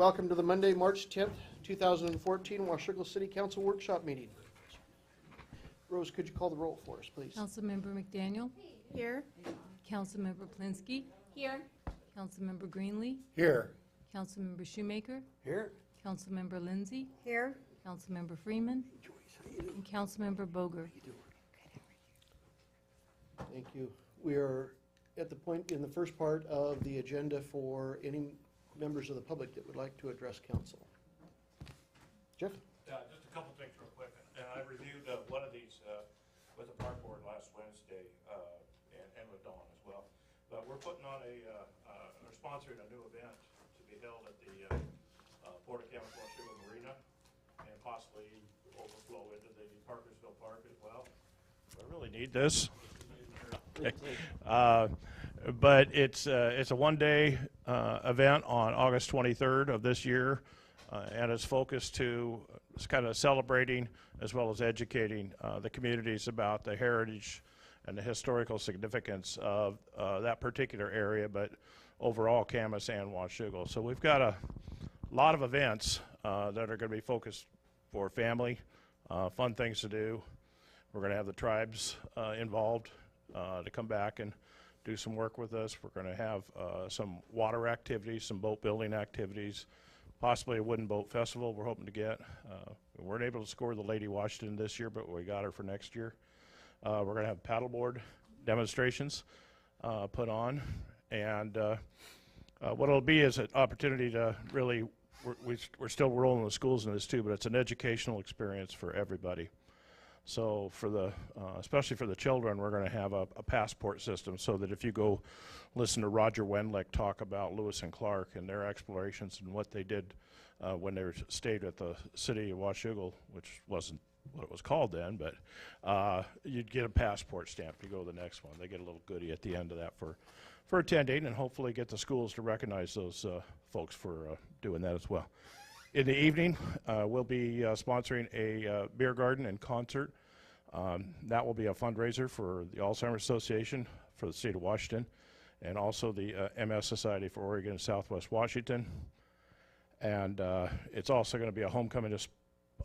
welcome to the Monday, March 10th, 2014 Washougal City Council Workshop meeting. Rose, could you call the roll for us, please? Councilmember McDaniel. Here. Councilmember Plinsky. Here. Councilmember Greenlee. Here. Councilmember Shoemaker. Here. Councilmember Lindsay. Here. Councilmember Freeman. And Councilmember Boger. Thank you. We are at the point in the first part of the agenda for any members of the public that would like to address council. Jeff? Just a couple things real quick. And I reviewed one of these with the park board last Wednesday and with Dawn as well. But we're putting on we're sponsoring a new event to be held at the Port of Washougal Marina and possibly overflow into the Parkersville Park as well. I really need this. But it's a one-day event on August 23rd of this year, and it's focused to kind of celebrating as well as educating the communities about the heritage and the historical significance of that particular area, but overall Camas and Washougal. So we've got a lot of events that are going to be focused for family, fun things to do. We're going to have the tribes involved to come back and do some work with us. We're going to have some water activities, some boat building activities, possibly a wooden boat festival we're hoping to get. We weren't able to score the Lady Washington this year, but we got her for next year. We're going to have paddleboard demonstrations put on. And what it'll be is an opportunity to really, we're still rolling the schools in this too, but it's an educational experience for everybody. So for the, especially for the children, we're going to have a passport system so that if you go listen to Roger Wendlick talk about Lewis and Clark and their explorations and what they did when they stayed at the city of Washougal, which wasn't what it was called then, but you'd get a passport stamp to go to the next one. They get a little goodie at the end of that for attending, and hopefully get the schools to recognize those folks for doing that as well. In the evening, we'll be sponsoring a beer garden and concert. That will be a fundraiser for the Alzheimer's Association for the state of Washington, and also the MS Society for Oregon and Southwest Washington. And it's also going to be a homecoming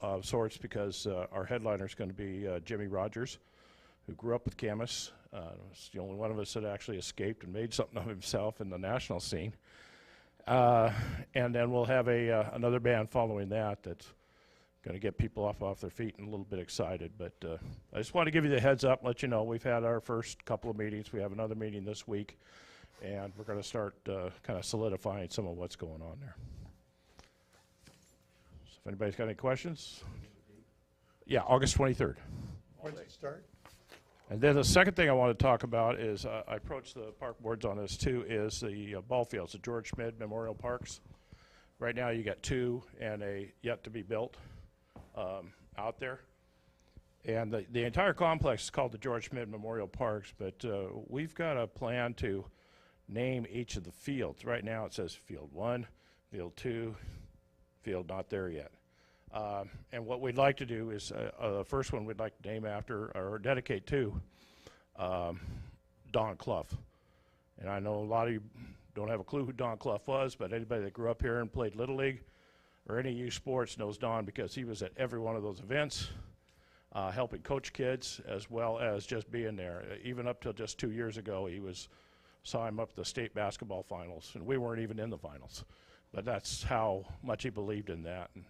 of sorts because our headliner is going to be Jimmy Rogers, who grew up with Camas. It's the only one of us that actually escaped and made something of himself in the national scene. And then we'll have another band following that that's going to get people off their feet and a little bit excited. But I just want to give you the heads up, let you know we've had our first couple of meetings. We have another meeting this week, and we're going to start kind of solidifying some of what's going on there. So if anybody's got any questions? Yeah, August 23rd. When's it start? And then the second thing I want to talk about is, I approached the park boards on this too, is the ball fields, the George Schmidt Memorial Parks. Right now you got two and a yet to be built out there. And the entire complex is called the George Schmidt Memorial Parks, but we've got a plan to name each of the fields. Right now it says Field 1, Field 2, Field not there yet. And what we'd like to do is, the first one we'd like to name after or dedicate to Don Clough. And I know a lot of you don't have a clue who Don Clough was, but anybody that grew up here and played Little League or any youth sports knows Don because he was at every one of those events, helping coach kids as well as just being there. Even up till just 2 years ago, saw him up to the state basketball finals, and we weren't even in the finals. But that's how much he believed in that. And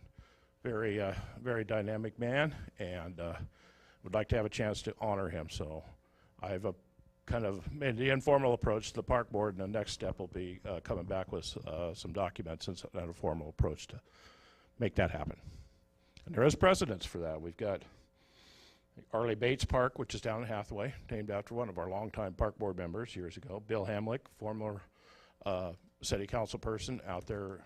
very dynamic man, and would like to have a chance to honor him. So I've kind of made the informal approach to the park board, and the next step will be coming back with some documents and a formal approach to make that happen. And there is precedence for that. We've got Arley Bates Park, which is down in Hathaway, named after one of our longtime park board members years ago, Bill Hamlick, former city council person out there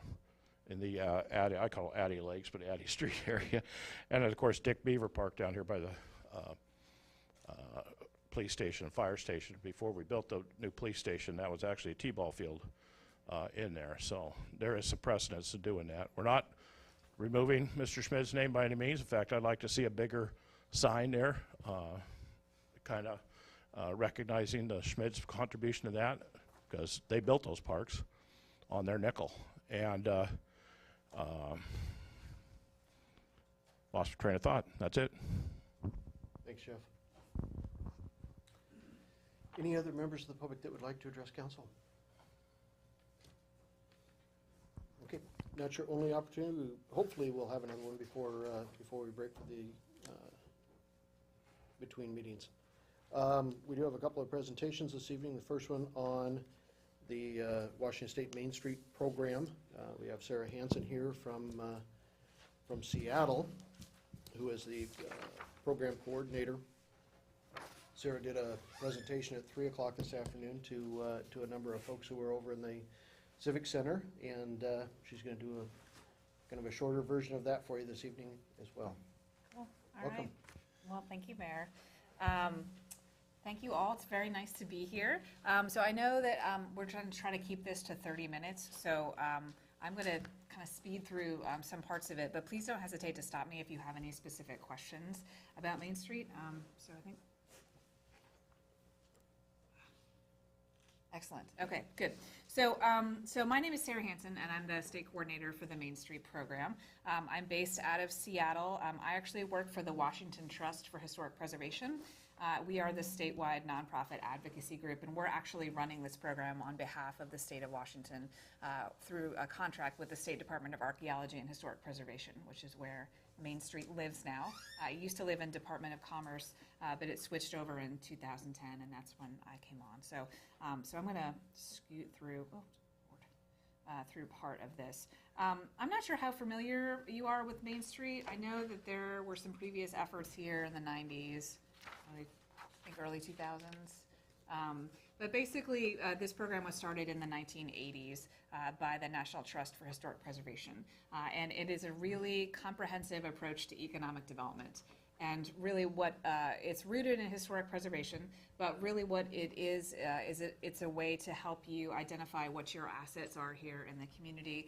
in the Addy, I call it Addy Lakes, but Addy Street area. And of course, Dick Beaver Park down here by the police station and fire station. Before we built the new police station, that was actually a t-ball field in there. So there is some precedence to doing that. We're not removing Mr. Schmidt's name by any means. In fact, I'd like to see a bigger sign there, kind of recognizing the Schmidt's contribution to that, because they built those parks on their nickel. And Lost train of thought. That's it. Thanks, Jeff. Any other members of the public that would like to address council? Okay, that's your only opportunity. Hopefully, we'll have another one before we break for the between meetings. We do have a couple of presentations this evening. The first one on the Washington State Main Street program. We have Sarah Hansen here from Seattle, who is the program coordinator. Sarah did a presentation at 3 o'clock this afternoon to a number of folks who were over in the Civic Center, and she's going to do a kind of a shorter version of that for you this evening as well. Cool. All Welcome. right. Well, thank you, Mayor. Thank you all. It's very nice to be here. So I know that we're trying to keep this to 30 minutes. So I'm going to kind of speed through some parts of it, but please don't hesitate to stop me if you have any specific questions about Main Street. So I think. Excellent. Okay, good. So, so my name is Sarah Hansen, and I'm the state coordinator for the Main Street program. I'm based out of Seattle. I actually work for the Washington Trust for Historic Preservation. We are the statewide nonprofit advocacy group, and we're actually running this program on behalf of the state of Washington through a contract with the State Department of Archaeology and Historic Preservation, which is where Main Street lives now. It used to live in Department of Commerce, but it switched over in 2010, and that's when I came on. So, so I'm going to scoot through, through part of this. I'm not sure how familiar you are with Main Street. I know that there were some previous efforts here in the 90s, I think early 2000s. But basically, this program was started in the 1980s by the National Trust for Historic Preservation. And it is a really comprehensive approach to economic development. And really what, it's rooted in historic preservation, but really what it is it's a way to help you identify what your assets are here in the community,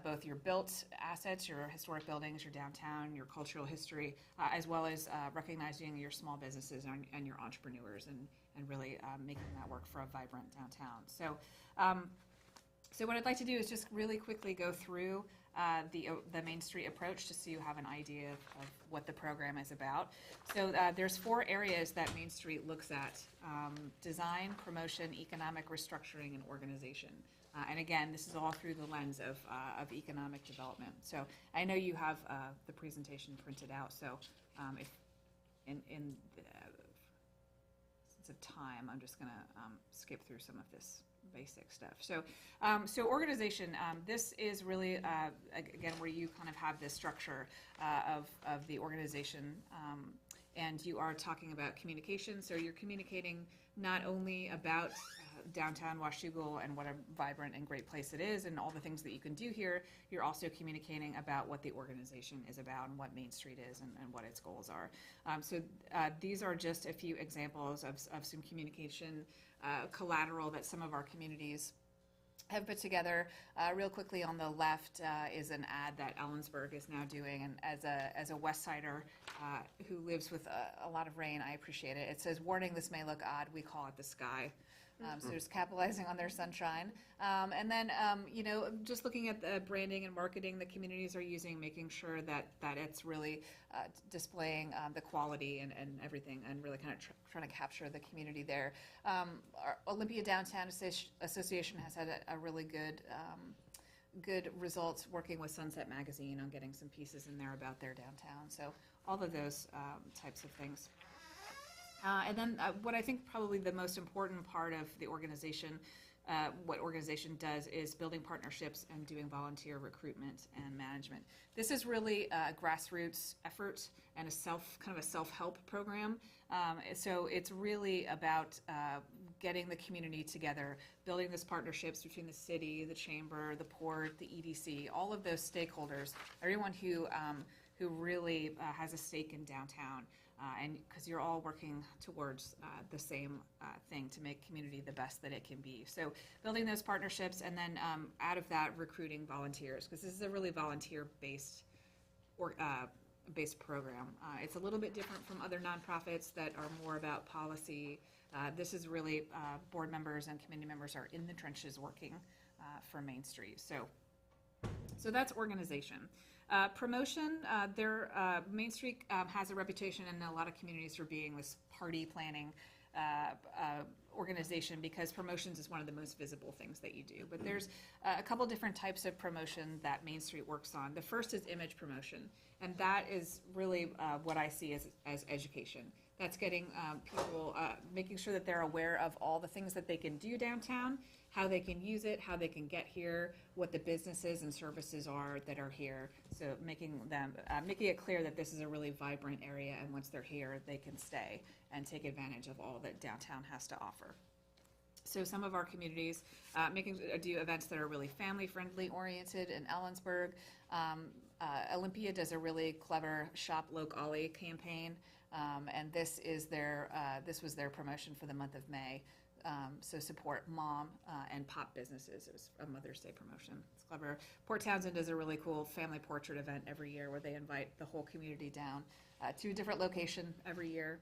both your built assets, your historic buildings, your downtown, your cultural history, as well as recognizing your small businesses and your entrepreneurs, and really making that work for a vibrant downtown. So, so what I'd like to do is just really quickly go through the Main Street approach, just so you have an idea of what the program is about. So there's 4 areas that Main Street looks at: design, promotion, economic restructuring, and organization. And again, this is all through the lens of economic development. So I know you have the presentation printed out, so if in the sense of time, I'm just going to skip through some of this basic stuff. So, so organization, this is really, again, where you kind of have this structure of the organization, and you are talking about communication. So you're communicating not only about downtown Washougal and what a vibrant and great place it is and all the things that you can do here, you're also communicating about what the organization is about and what Main Street is and what its goals are. So these are just a few examples of some communication collateral that some of our communities have put together. Real quickly on the left is an ad that Ellensburg is now doing, and as a West Sider who lives with a lot of rain, I appreciate it. It says, "Warning, this may look odd, we call it the sky." So just capitalizing on their sunshine. And then, you know, just looking at the branding and marketing the communities are using, making sure that it's really displaying the quality and everything, and really kind of trying to capture the community there. Our Olympia Downtown Association has had a really good results working with Sunset Magazine on getting some pieces in there about their downtown. So all of those types of things. And then what I think probably the most important part of the organization, what organization does, is building partnerships and doing volunteer recruitment and management. This is really a grassroots effort and kind of a self-help program. So it's really about getting the community together, building those partnerships between the city, the chamber, the port, the EDC, all of those stakeholders, everyone who really has a stake in downtown. And because you're all working towards the same thing, to make community the best that it can be. So building those partnerships, and then out of that, recruiting volunteers, because this is a really volunteer-based program. It's a little bit different from other nonprofits that are more about policy. This is really board members and committee members are in the trenches working for Main Street. So So that's organization. Promotion, Main Street has a reputation in a lot of communities for being this party planning organization, because promotions is one of the most visible things that you do. But there's a couple different types of promotion that Main Street works on. The first is image promotion, and that is really what I see as education. That's getting people, making sure that they're aware of all the things that they can do downtown, how they can use it, how they can get here, what the businesses and services are that are here. So making it clear that this is a really vibrant area, and once they're here, they can stay and take advantage of all that downtown has to offer. So some of our communities do events that are really family-friendly oriented in Ellensburg. Olympia does a really clever Shop Locally campaign, and this was their promotion for the month of May. So support mom and pop businesses. It was a Mother's Day promotion. It's clever. Port Townsend does a really cool family portrait event every year where they invite the whole community down to a different location every year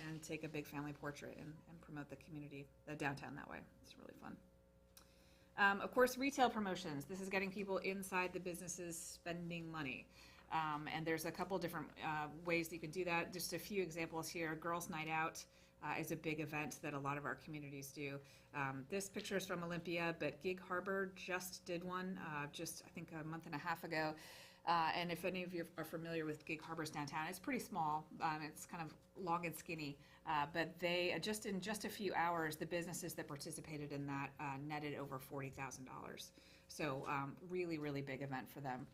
and take a big family portrait and promote the community, the downtown that way. It's really fun. Of course, retail promotions. This is getting people inside the businesses spending money. And there's a couple different ways that you can do that. Just a few examples here. Girls' Night Out is a big event that a lot of our communities do. This picture is from Olympia, but Gig Harbor just did one I think a month and a half ago. And if any of you are familiar with Gig Harbor's downtown, it's pretty small. It's kind of long and skinny. But they, in just a few hours, the businesses that participated in that netted over $40,000. So really, really big event for them.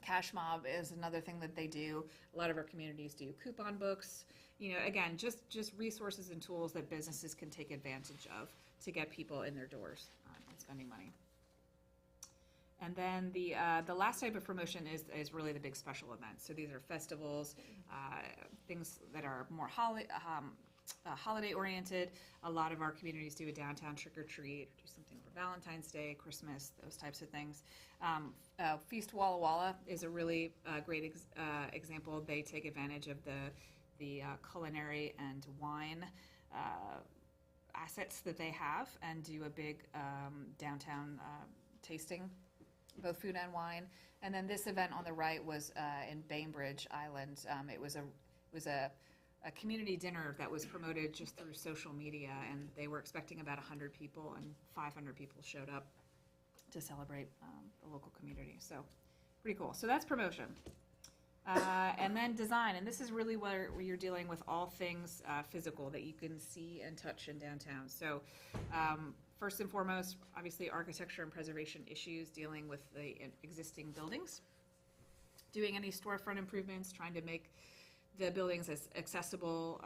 Cash Mob is another thing that they do. A lot of our communities do coupon books. Again, just resources and tools that businesses can take advantage of to get people in their doors and spending money. And then the last type of promotion is really the big special events. So these are festivals, things that are more holiday oriented. A lot of our communities do a downtown trick or treat, or do something for Valentine's Day, Christmas, those types of things. Feast Walla Walla is a really great example. They take advantage of the culinary and wine assets that they have and do a big downtown tasting, both food and wine. And then this event on the right was in Bainbridge Island. It was a community dinner that was promoted just through social media, and they were expecting about 100 people, and 500 people showed up to celebrate the local community. So pretty cool. So that's promotion. And then design, and this is really where you're dealing with all things physical that you can see and touch in downtown. So first and foremost, obviously architecture and preservation issues, dealing with the existing buildings, doing any storefront improvements, trying to make the buildings as accessible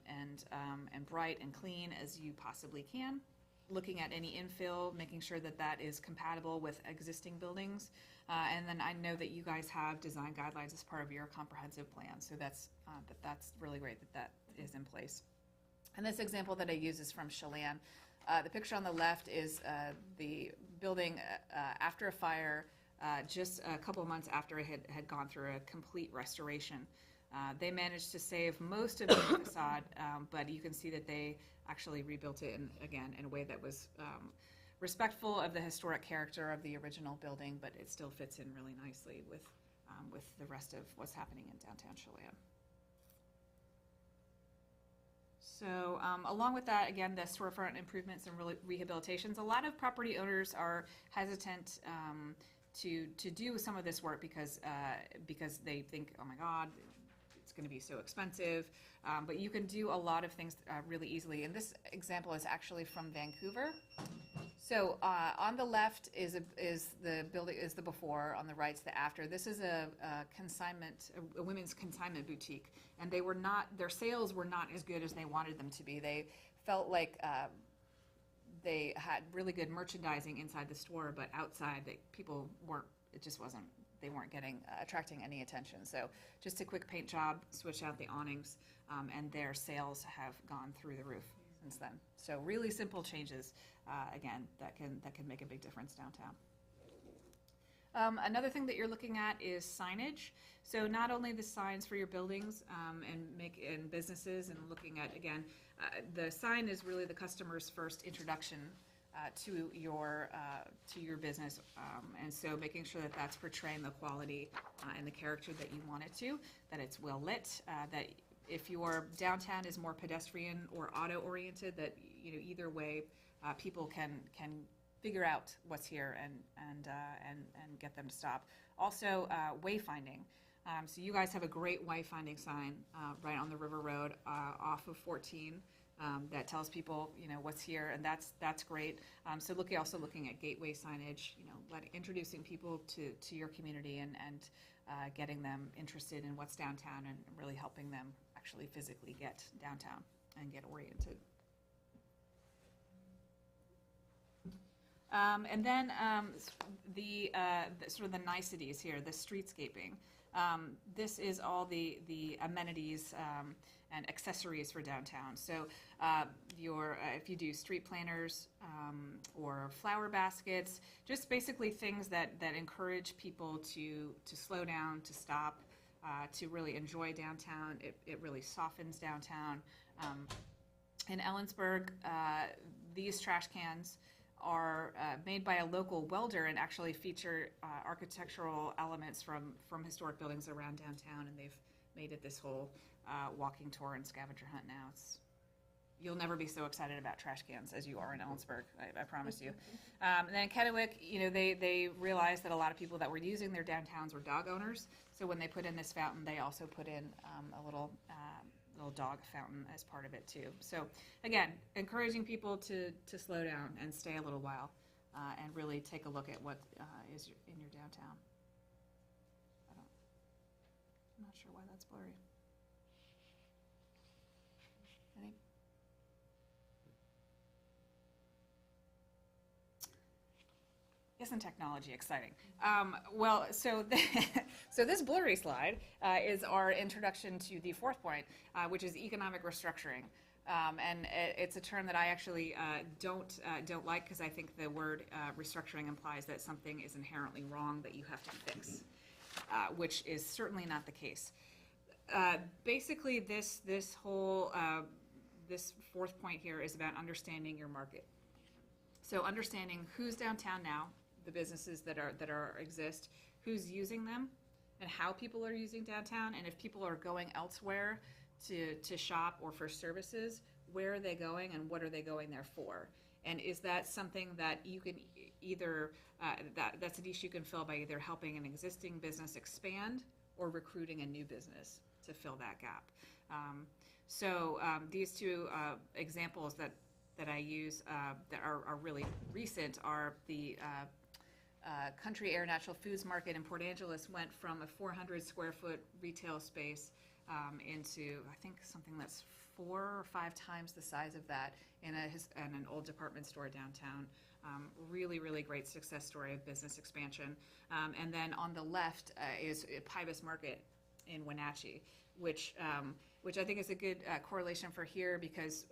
and bright and clean as you possibly can. Looking at any infill, making sure that that is compatible with existing buildings. And then I know that you guys have design guidelines as part of your comprehensive plan, so that's really great that is in place. And this example that I use is from Chelan. The picture on the left is the building after a fire, just a couple of months after it had gone through a complete restoration. They managed to save most of the facade, but you can see that they actually rebuilt it in a way that was respectful of the historic character of the original building, but it still fits in really nicely with the rest of what's happening in downtown Chelan. So along with that, again, the storefront improvements and rehabilitations, a lot of property owners are hesitant to do some of this work because they think, oh my God, it's going to be so expensive. But you can do a lot of things really easily. And this example is actually from Vancouver. So on the left is the building, is the before. On the right's the after. This is a women's consignment boutique, and their sales were not as good as they wanted them to be. They felt like they had really good merchandising inside the store, but outside people weren't. It just wasn't. They weren't attracting any attention. So just a quick paint job, switch out the awnings, and their sales have gone through the roof since then. So really simple changes, again, that can make a big difference downtown. Another thing that you're looking at is signage. So not only the signs for your buildings and businesses, and looking at, again, the sign is really the customer's first introduction to your business, and so making sure that that's portraying the quality and the character that you want it to, that it's well lit, that if your downtown is more pedestrian or auto oriented, that either way people can figure out what's here and get them to stop. Also, wayfinding. So you guys have a great wayfinding sign right on the River Road off of 14 that tells people what's here, and that's great. So also looking at gateway signage, introducing people to your community and getting them interested in what's downtown and really helping them actually physically get downtown and get oriented. And then the sort of the niceties here, the streetscaping. This is all the amenities and accessories for downtown. So if you do street planters or flower baskets, just basically things that encourage people to slow down, to stop, to really enjoy downtown. It really softens downtown. In Ellensburg, these trash cans are made by a local welder and actually feature architectural elements from historic buildings around downtown, and they've made it this whole walking tour and scavenger hunt now. You'll never be so excited about trash cans as you are in Ellensburg, I promise you. And then in Kennewick, they realized that a lot of people that were using their downtowns were dog owners, so when they put in this fountain, they also put in a little dog fountain as part of it too. So again, encouraging people to slow down and stay a little while and really take a look at what is in your downtown. I'm not sure why that's blurry. Any? Isn't technology exciting? So this blurry slide is our introduction to the fourth point, which is economic restructuring. And it's a term that I actually don't like, because I think the word restructuring implies that something is inherently wrong that you have to fix, which is certainly not the case. Basically, this whole this fourth point here is about understanding your market. So understanding who's downtown now, the businesses that exist, who's using them, and how people are using downtown, and if people are going elsewhere to shop or for services, where are they going and what are they going there for? And is that something that you can either, that's a niche you can fill by either helping an existing business expand or recruiting a new business to fill that gap? These two examples that I use that are really recent are the Country Air Natural Foods Market in Port Angeles went from a 400 square foot retail space into, I think, something that's 4 or 5 times the size of that in an old department store downtown. Really, really great success story of business expansion. And then on the left is Pybus Market in Wenatchee, which I think is a good correlation for here, because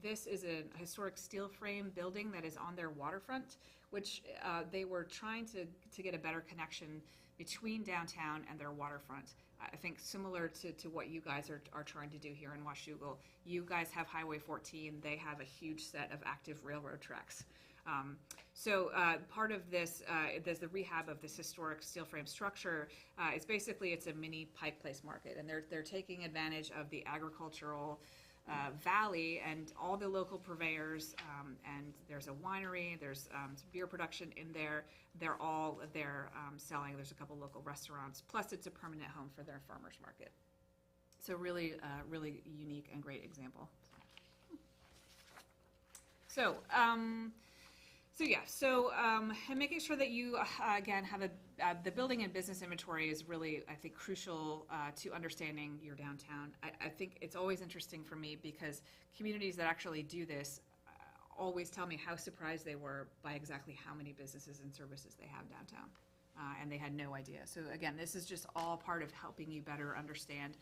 this is a historic steel frame building that is on their waterfront, which they were trying to get a better connection between downtown and their waterfront. I think similar to what you guys are trying to do here in Washougal. You guys have Highway 14, they have a huge set of active railroad tracks. Part of this, there's the rehab of this historic steel frame structure. It's a mini Pike Place market, and they're taking advantage of the agricultural valley and all the local purveyors, and there's a winery, there's some beer production in there. They're all there selling. There's a couple local restaurants, plus it's a permanent home for their farmers market. So really, really unique and great example. And making sure that you, again, have the building and business inventory is really, I think, crucial to understanding your downtown. I think it's always interesting for me because communities that actually do this always tell me how surprised they were by exactly how many businesses and services they have downtown. And they had no idea. So again, this is just all part of helping you better understand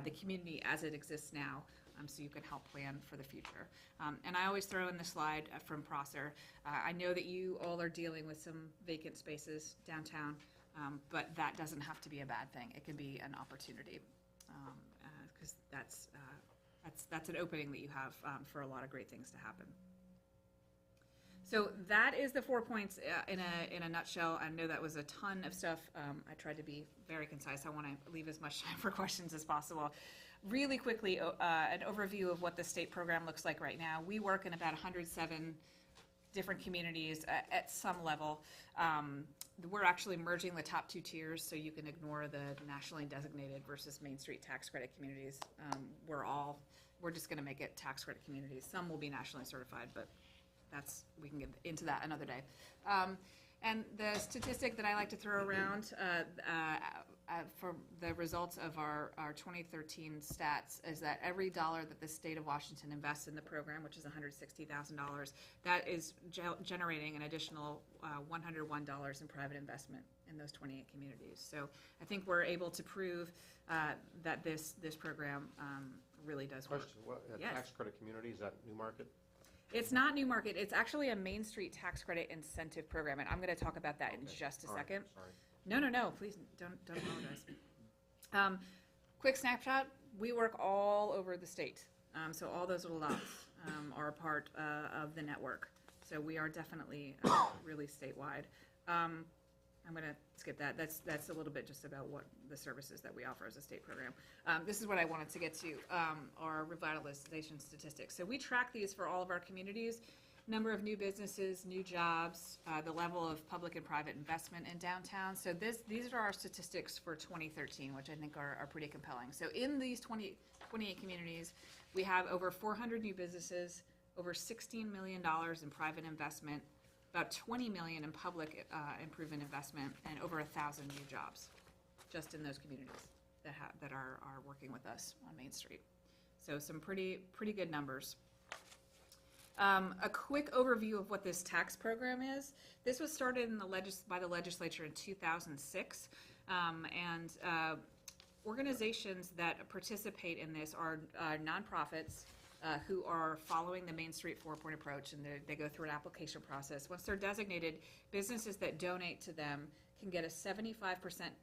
the community as it exists now, so you can help plan for the future. And I always throw in the slide from Prosser. I know that you all are dealing with some vacant spaces downtown, but that doesn't have to be a bad thing. It can be an opportunity, because that's an opening that you have for a lot of great things to happen. So that is the 4 points in a nutshell. I know that was a ton of stuff. I tried to be very concise. I want to leave as much time for questions as possible. Really quickly, an overview of what the state program looks like right now. We work in about 107 different communities at some level. We're actually merging the top 2 tiers, so you can ignore the nationally designated versus Main Street tax credit communities. We're just going to make it tax credit communities. Some will be nationally certified, but we can get into that another day. And the statistic that I like to throw around for the results of our 2013 stats is that every dollar that the state of Washington invests in the program, which is $160,000, that is generating an additional $101 in private investment in those 28 communities. So I think we're able to prove that this program really does work. Question, what, Yes. tax credit community, is that Newmarket? It's not Newmarket. It's actually a Main Street tax credit incentive program, and I'm going to talk about that in just a All right, second. sorry. No, please don't apologize. Quick snapshot, we work all over the state. So all those little dots are a part of the network. So we are definitely really statewide. I'm going to skip that. That's a little bit just about what the services that we offer as a state program. This is what I wanted to get to, our revitalization statistics. So we track these for all of our communities. Number of new businesses, new jobs, the level of public and private investment in downtown. So these are our statistics for 2013, which I think are pretty compelling. So in these 28 communities, we have over 400 new businesses, over $16 million in private investment, about $20 million in public improvement investment, and over 1,000 new jobs just in those communities that are working with us on Main Street. So some pretty good numbers. A quick overview of what this tax program is. This was started by the legislature in 2006, and organizations that participate in this are nonprofits who are following the Main Street 4-point approach, and they go through an application process. Once they're designated, businesses that donate to them can get a 75%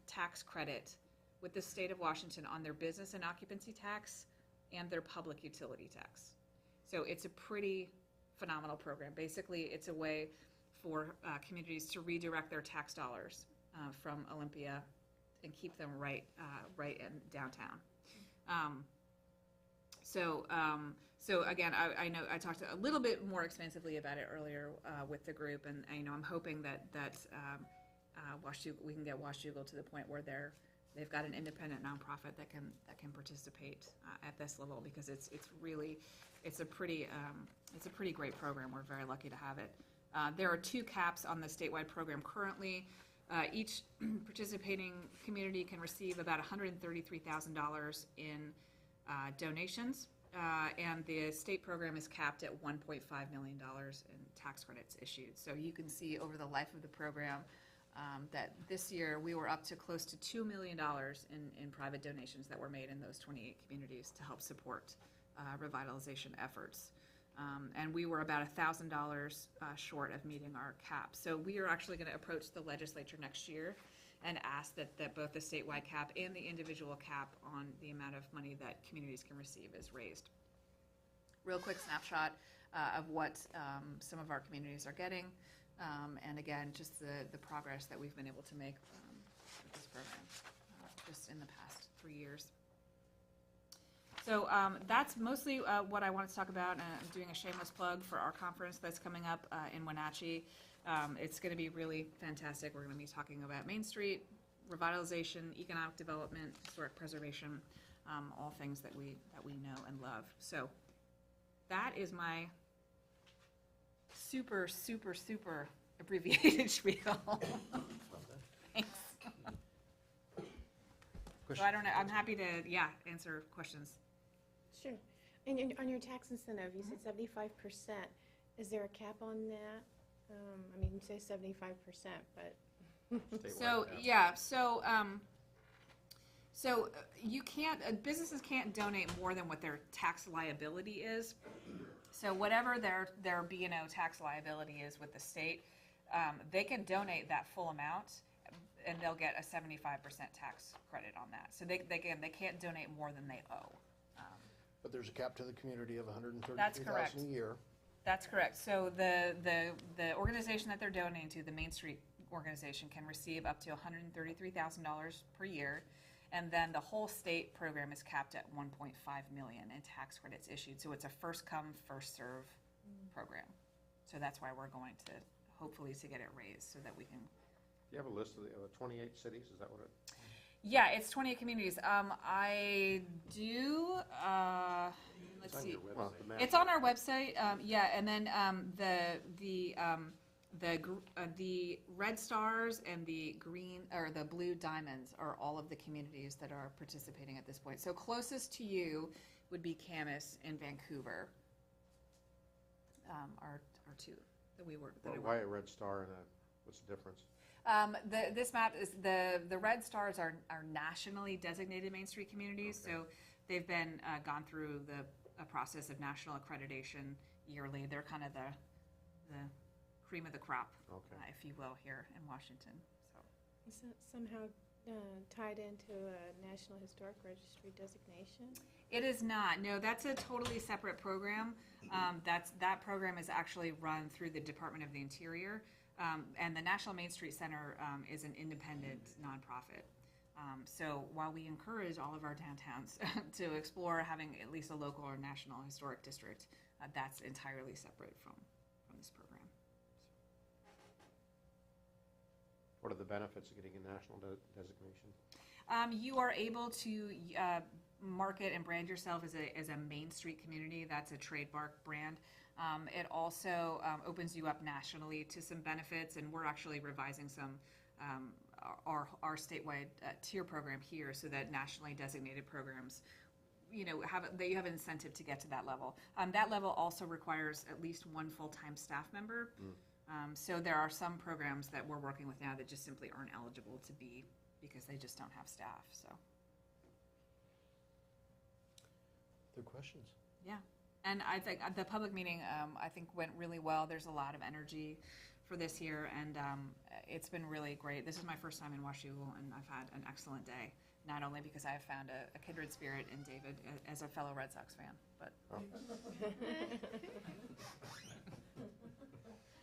tax credit with the state of Washington on their business and occupancy tax and their public utility tax. So it's a pretty phenomenal program. Basically, it's a way for communities to redirect their tax dollars from Olympia and keep them right in downtown. So again, I know I talked a little bit more expansively about it earlier with the group, and I'm hoping that we can get Washougal to the point where they've got an independent nonprofit that can participate at this level, because it's a pretty great program. We're very lucky to have it. There are 2 caps on the statewide program currently. Each participating community can receive about $133,000 in donations, and the state program is capped at $1.5 million in tax credits issued. So you can see over the life of the program that this year we were up to close to $2 million in private donations that were made in those 28 communities to help support revitalization efforts. And we were about $1,000 short of meeting our cap. So we are actually going to approach the legislature next year and ask that both the statewide cap and the individual cap on the amount of money that communities can receive is raised. Real quick snapshot of what some of our communities are getting, and again, just the progress that we've been able to make with this program just in the past 3 years. So that's mostly what I wanted to talk about, and I'm doing a shameless plug for our conference that's coming up in Wenatchee. It's going to be really fantastic. We're going to be talking about Main Street, revitalization, economic development, historic preservation, all things that we know and love. So that is my super abbreviated spiel. Thanks. So I don't know. I'm happy to answer questions. Sure. And on your tax incentive, you said 75%. Is there a cap on that? I mean, you say 75%, but. So you can't. Businesses can't donate more than what their tax liability is. So whatever their B&O tax liability is with the state, they can donate that full amount, and they'll get a 75% tax credit on that. So they can't donate more than they owe. But there's a cap to the community of That's correct. $133,000 a year. That's correct. So the organization that they're donating to, the Main Street organization, can receive up to $133,000 per year. And then the whole state program is capped at 1.5 million in tax credits issued. So it's a first come, first serve program. So that's why we're going to, hopefully, to get it raised so that we can. Do you have a list of the 28 cities? Is that what it? Yeah, it's 28 communities. I do, let's It's on see. your website. The map. It's on our website, yeah, and then the red stars and the green, or the blue diamonds are all of the communities that are participating at this point. So closest to you would be Camas and Vancouver, are two that we work. that I work Why a red star and what's the difference? This map is, the red stars are nationally designated Main Street communities, Okay. so they've been gone through a process of national accreditation yearly. They're kind of the cream of the crop, Okay. if you will, here in Washington. So Is that somehow tied into a National Historic Registry designation? it is not. No, that's a totally separate program. That program is actually run through the Department of the Interior. And the National Main Street Center is an independent nonprofit. So while we encourage all of our downtowns to explore having at least a local or national historic district, that's entirely separate from this program. What are the benefits of getting a national designation? You are able to market and brand yourself as a Main Street community. That's a trademark brand. It also opens you up nationally to some benefits, and we're actually revising some our statewide tier program here, so that nationally designated programs, you have an incentive to get to that level. That level also requires at least one full-time staff member. So there are some programs that we're working with now that just simply aren't eligible to be, because they just don't have staff. So Other questions? yeah. And I think the public meeting, I think, went really well. There's a lot of energy for this year, and it's been really great. This is my first time in Washougal, and I've had an excellent day. Not only because I have found a kindred spirit in David as a fellow Red Sox fan, but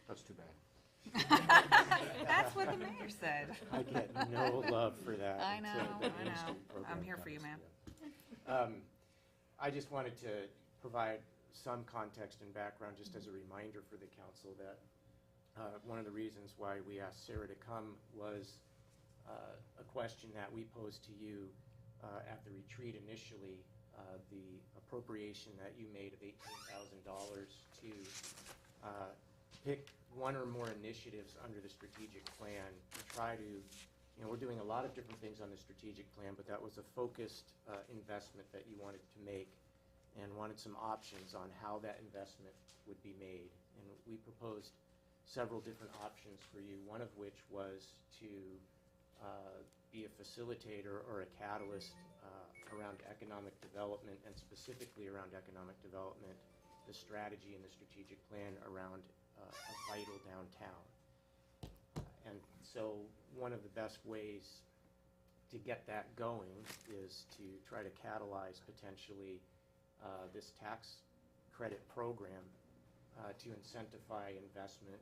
That's too bad. that's what the mayor said. I get no love for that. I know, until the I Main know. Street program I'm here for you, comes. man. I just wanted to provide some context and background, just as a reminder for the council, that one of the reasons why we asked Sarah to come was a question that we posed to you at the retreat initially, the appropriation that you made of $18,000 to pick one or more initiatives under the strategic plan to try to, we're doing a lot of different things on the strategic plan, but that was a focused investment that you wanted to make, and wanted some options on how that investment would be made. And we proposed several different options for you, one of which was to be a facilitator or a catalyst around economic development, and specifically around economic development, the strategy and the strategic plan around a vital downtown. And so one of the best ways to get that going is to try to catalyze potentially this tax credit program to incentivize investment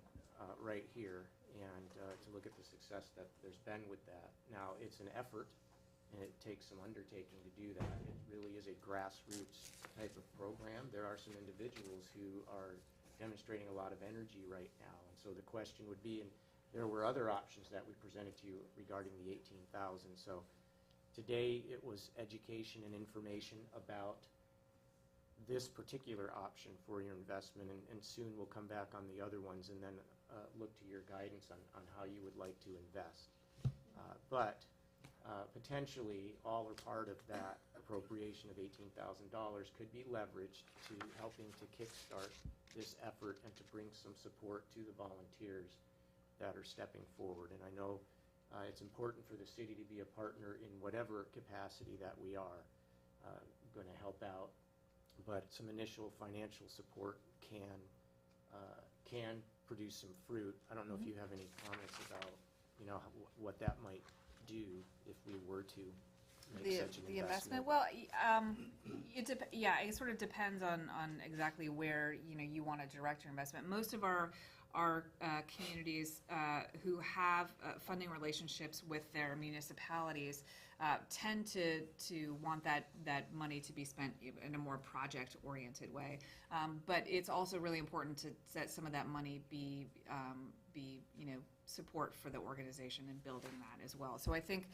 right here, and to look at the success that there's been with that. Now, it's an effort, and it takes some undertaking to do that. It really is a grassroots type of program. There are some individuals who are demonstrating a lot of energy right now, and so the question would be, and there were other options that we presented to you regarding the 18,000. So today it was education and information about this particular option for your investment, and soon we'll come back on the other ones, and then look to your guidance on how you would like to invest. But potentially all or part of that appropriation of $18,000 could be leveraged to helping to kickstart this effort and to bring some support to the volunteers that are stepping forward. And I know it's important for the city to be a partner in whatever capacity that we are going to help out, but some initial financial support can produce some fruit. I don't know if you have any comments about what that might do if we were to make such an The investment? Well, yeah, it sort of depends on exactly where, you want to direct your investment. Most of our communities who have funding relationships with their municipalities tend to want that money to be spent in a more project-oriented way. But it's also really important that some of that money be support for the organization and building that as well. So I think,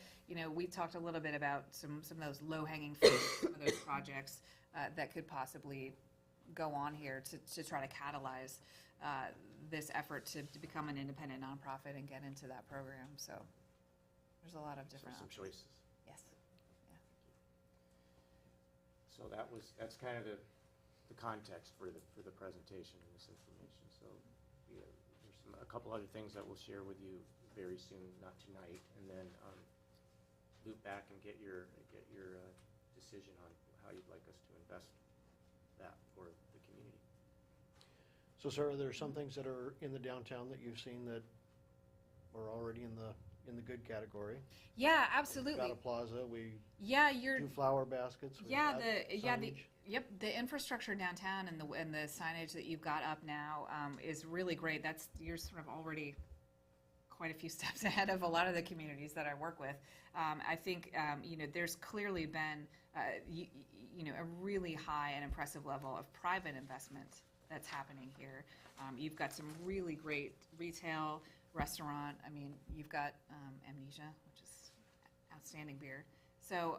we talked a little bit about some of those low-hanging fruit, some of those projects that could possibly go on here to try to catalyze this effort to become an independent nonprofit and get into that program. So there's a lot of different Some options. choices. Yes. So that's kind of the context for the presentation and this information. So there's a couple other things that we'll share with you very soon, not tonight, and then loop back and get your decision on how you'd like us to invest that for the community. So, Sarah, there are some things that are in the downtown that you've seen that are already in the good category. Yeah, absolutely. We've got a plaza, we You're do flower baskets. we've Yeah, got signage. the infrastructure downtown and the signage that you've got up now is really great. You're sort of already quite a few steps ahead of a lot of the communities that I work with. I think there's clearly been a really high and impressive level of private investment that's happening here. You've got some really great retail, restaurant. I mean, you've got Amnesia, which is outstanding beer. So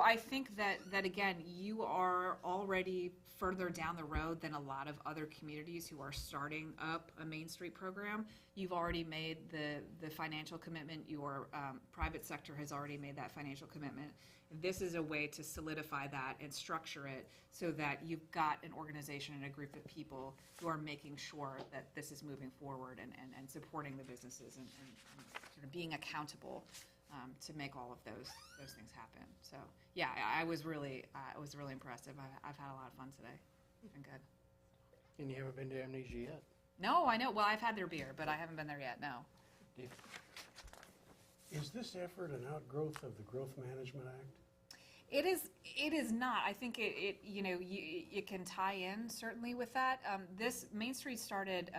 I think that again, you are already further down the road than a lot of other communities who are starting up a Main Street program. You've already made the financial commitment. Your private sector has already made that financial commitment. This is a way to solidify that and structure it so that you've got an organization and a group of people who are making sure that this is moving forward and supporting the businesses and sort of being accountable to make all of those things happen. So yeah, I was really impressive. I've had a lot of fun today. It's been good. And you haven't been to Amnesia yet? No, I know. Well, I've had their beer, but I haven't been there yet. No. Dave? Is this effort an outgrowth of the Growth Management Act? It is not. I think it can tie in certainly with that. This Main Street started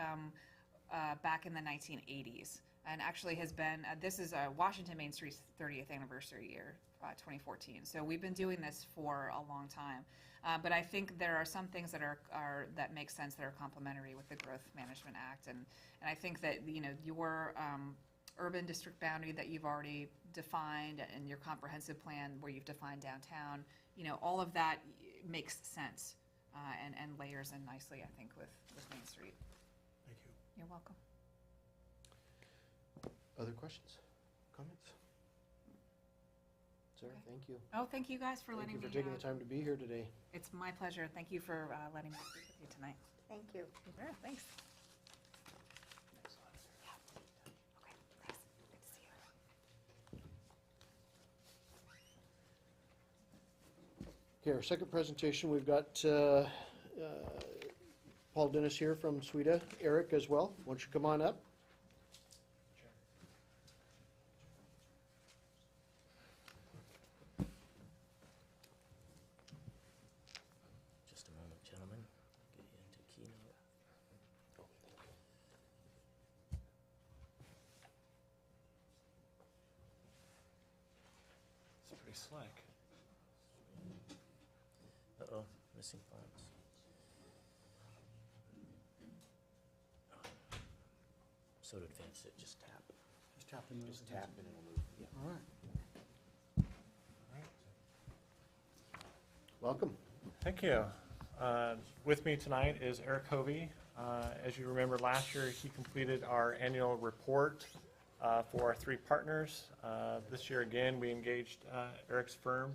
back in the 1980s and actually has been. This is Washington Main Street's 30th anniversary year, 2014. So we've been doing this for a long time. But I think there are some things that that make sense that are complementary with the Growth Management Act, and I think that your urban district boundary that you've already defined and your comprehensive plan where you've defined downtown, all of that makes sense and layers in nicely, I think, with Main Street. Thank you. You're welcome. Other questions, comments? Sarah, thank you. Oh, thank you guys for letting me. Thank you for taking the time to be here today. It's my pleasure. Thank you for letting me speak with you tonight. Thank you. Sure, thanks. Okay, thanks. Good to see you. Okay, our second presentation, we've got Paul Dennis here from SWEDA, Eric as well. Why don't you come on up? Just a moment, gentlemen. Get you into Keynote. It's pretty slick. Uh-oh, missing fonts. So to advance it, just tap. Just tap and Just tap and it'll move. Yeah. All right. Welcome. Thank you. With me tonight is Eric Hovey. As you remember, last year he completed our annual report for our 3 partners. This year again, we engaged Eric's firm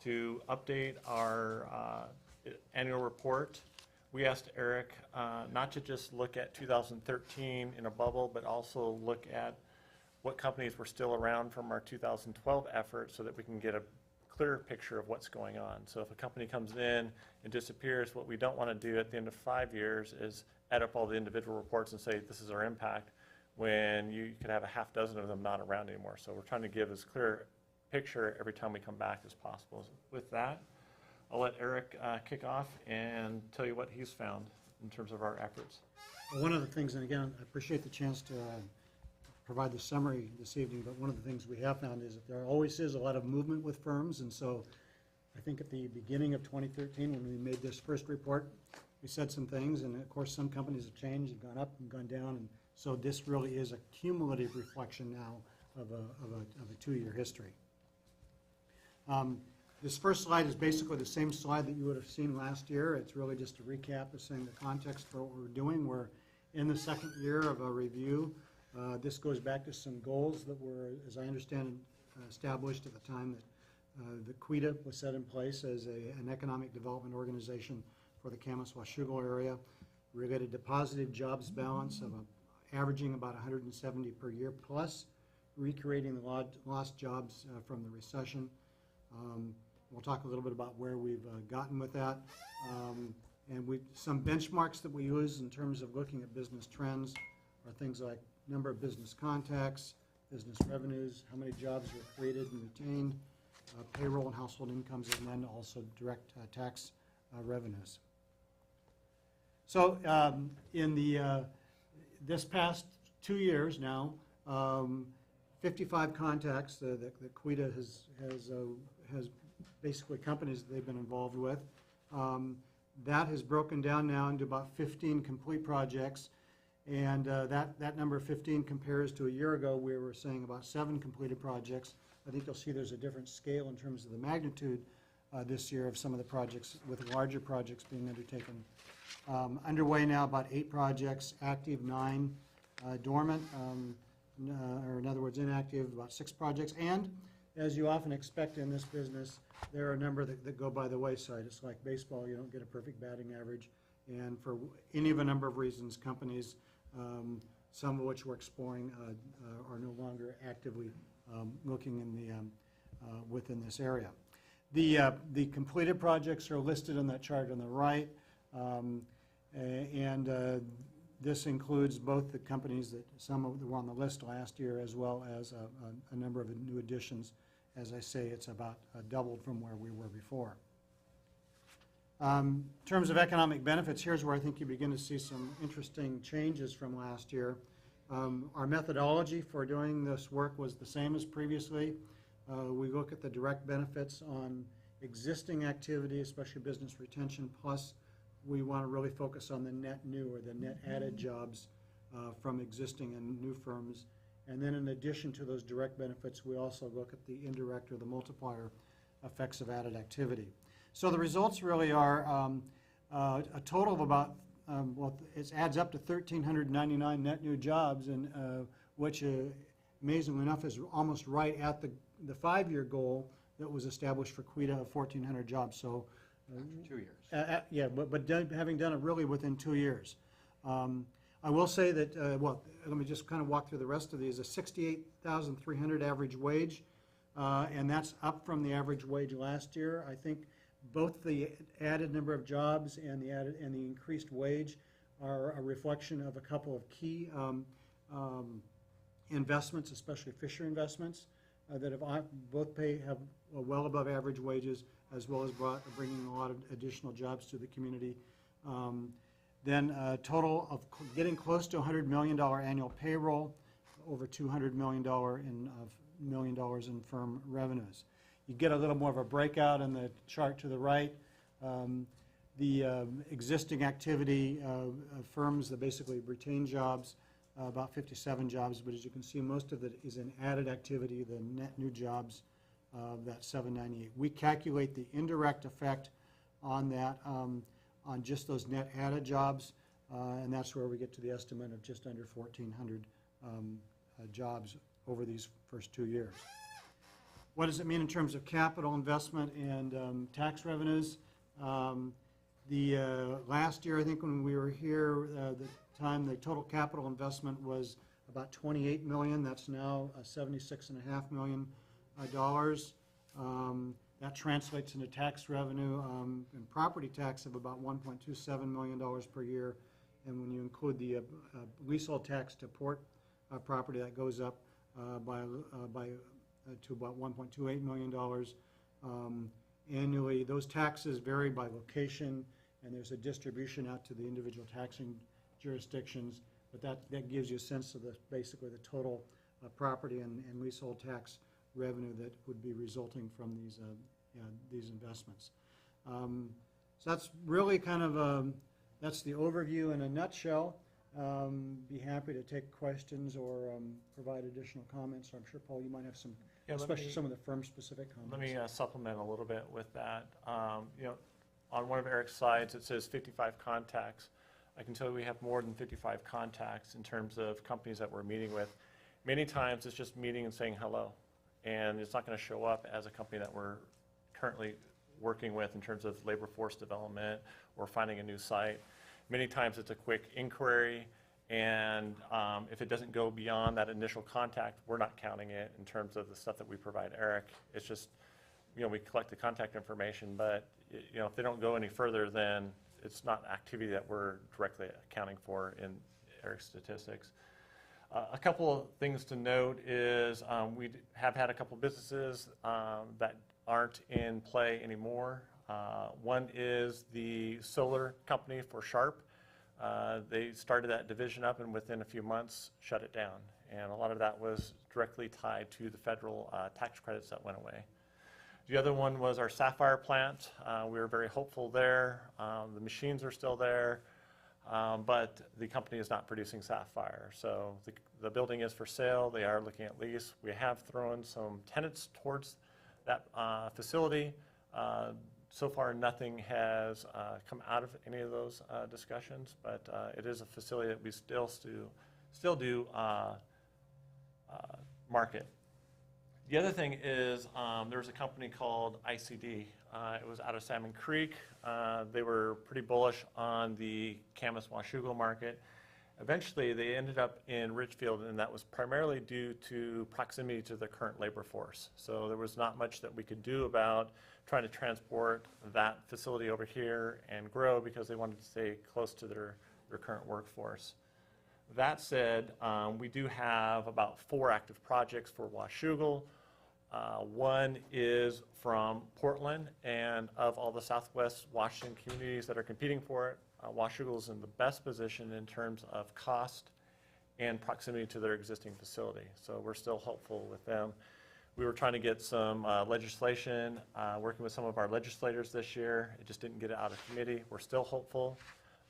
to update our annual report. We asked Eric not to just look at 2013 in a bubble, but also look at what companies were still around from our 2012 effort so that we can get a clear picture of what's going on. So if a company comes in and disappears, what we don't want to do at the end of 5 years is add up all the individual reports and say this is our impact when you could have a half dozen of them not around anymore. So we're trying to give as clear picture every time we come back as possible. With that, I'll let Eric kick off and tell you what he's found in terms of our efforts. Well, one of the things, and again, I appreciate the chance to provide the summary this evening, but one of the things we have found is that there always is a lot of movement with firms, and so I think at the beginning of 2013, when we made this first report, we said some things, and of course, some companies have changed and gone up and gone down, and so this really is a cumulative reflection now of a 2-year history. This first slide is basically the same slide that you would have seen last year. It's really just a recap of saying the context for what we're doing. We're in the second year of a review. This goes back to some goals that were, as I understand it, established at the time that the QUITA was set in place as an economic development organization for the Kamas-Washougal area, related to positive jobs balance of averaging about 170 per year, plus recreating the lost jobs from the recession. We'll talk a little bit about where we've gotten with that. And some benchmarks that we use in terms of looking at business trends are things like number of business contacts, business revenues, how many jobs were created and retained, payroll and household incomes, and then also direct tax revenues. So in this past 2 years now, 55 contacts that QUITA has basically companies that they've been involved with. That has broken down now into about 15 complete projects, and that number of 15 compares to a year ago we were saying about 7 completed projects. I think you'll see there's a different scale in terms of the magnitude this year of some of the projects, with larger projects being undertaken. Underway now about 8 projects, active 9, dormant, or in other words inactive about 6 projects, and as you often expect in this business, there are a number that go by the wayside. It's like baseball, you don't get a perfect batting average, and for any of a number of reasons, companies, some of which we're exploring, are no longer actively looking in the within this area. The completed projects are listed on that chart on the right, and this includes both the companies that some of that were on the list last year, as well as a number of new additions. As I say, it's about doubled from where we were before. In terms of economic benefits, here's where I think you begin to see some interesting changes from last year. Our methodology for doing this work was the same as previously. We look at the direct benefits on existing activity, especially business retention, plus we want to really focus on the net new or the net added jobs from existing and new firms. And then in addition to those direct benefits, we also look at the indirect or the multiplier effects of added activity. So the results really are a total of about, well, it adds up to 1,399 net new jobs, and which amazingly enough is almost right at the 5-year goal that was established for QUITA of 1,400 jobs. So After 2 years. yeah, but having done it really within 2 years. I will say that, well, let me just kind of walk through the rest of these. A 68,300 average wage, and that's up from the average wage last year. I think both the added number of jobs and the increased wage are a reflection of a couple of key investments, especially Fisher investments, that have well above average wages, as well as bringing a lot of additional jobs to the community. Then a total of getting close to $100 million annual payroll, over $200 million in firm revenues. You get a little more of a breakout in the chart to the right. The existing activity of firms that basically retain jobs, about 57 jobs, but as you can see, most of it is in added activity, the net new jobs, that 798. We calculate the indirect effect on that, on just those net added jobs, and that's where we get to the estimate of just under 1,400 jobs over these first 2 years. What does it mean in terms of capital investment and tax revenues? Last year, I think when we were here, the total capital investment was about $28 million. That's now $76.5 million. That translates into tax revenue and property tax of about $1.27 million per year. And when you include the leasehold tax to port property, that goes up by to about $1.28 million annually. Those taxes vary by location, and there's a distribution out to the individual taxing jurisdictions, but that gives you a sense of basically the total property and leasehold tax revenue that would be resulting from these investments. So that's really kind of that's the overview in a nutshell. Be happy to take questions or provide additional comments. I'm sure, Paul, you might have some, especially some of the firm-specific comments. Let me supplement a little bit with that. On one of Eric's slides, it says 55 contacts. I can tell you we have more than 55 contacts in terms of companies that we're meeting with. Many times it's just meeting and saying hello, and it's not going to show up as a company that we're currently working with in terms of labor force development or finding a new site. Many times it's a quick inquiry, and if it doesn't go beyond that initial contact, we're not counting it in terms of the stuff that we provide Eric. It's just, we collect the contact information, but if they don't go any further, then it's not activity that we're directly accounting for in Eric's statistics. A couple of things to note is we have had a couple of businesses that aren't in play anymore. One is the solar company for Sharp. They started that division up and within a few months shut it down. And a lot of that was directly tied to the federal tax credits that went away. The other one was our Sapphire plant. We were very hopeful there. The machines are still there, but the company is not producing Sapphire. So the building is for sale. They are looking at lease. We have thrown some tenants towards that facility. So far, nothing has come out of any of those discussions, but it is a facility that we still do market. The other thing is there's a company called ICD. It was out of Salmon Creek. They were pretty bullish on the Camas-Washougal market. Eventually, they ended up in Richfield, and that was primarily due to proximity to the current labor force. So there was not much that we could do about trying to transport that facility over here and grow because they wanted to stay close to their current workforce. That said, we do have about 4 active projects for Washougal. One is from Portland, and of all the Southwest Washington communities that are competing for it, Washougal is in the best position in terms of cost and proximity to their existing facility. So we're still hopeful with them. We were trying to get some legislation, working with some of our legislators this year. It just didn't get out of committee. We're still hopeful.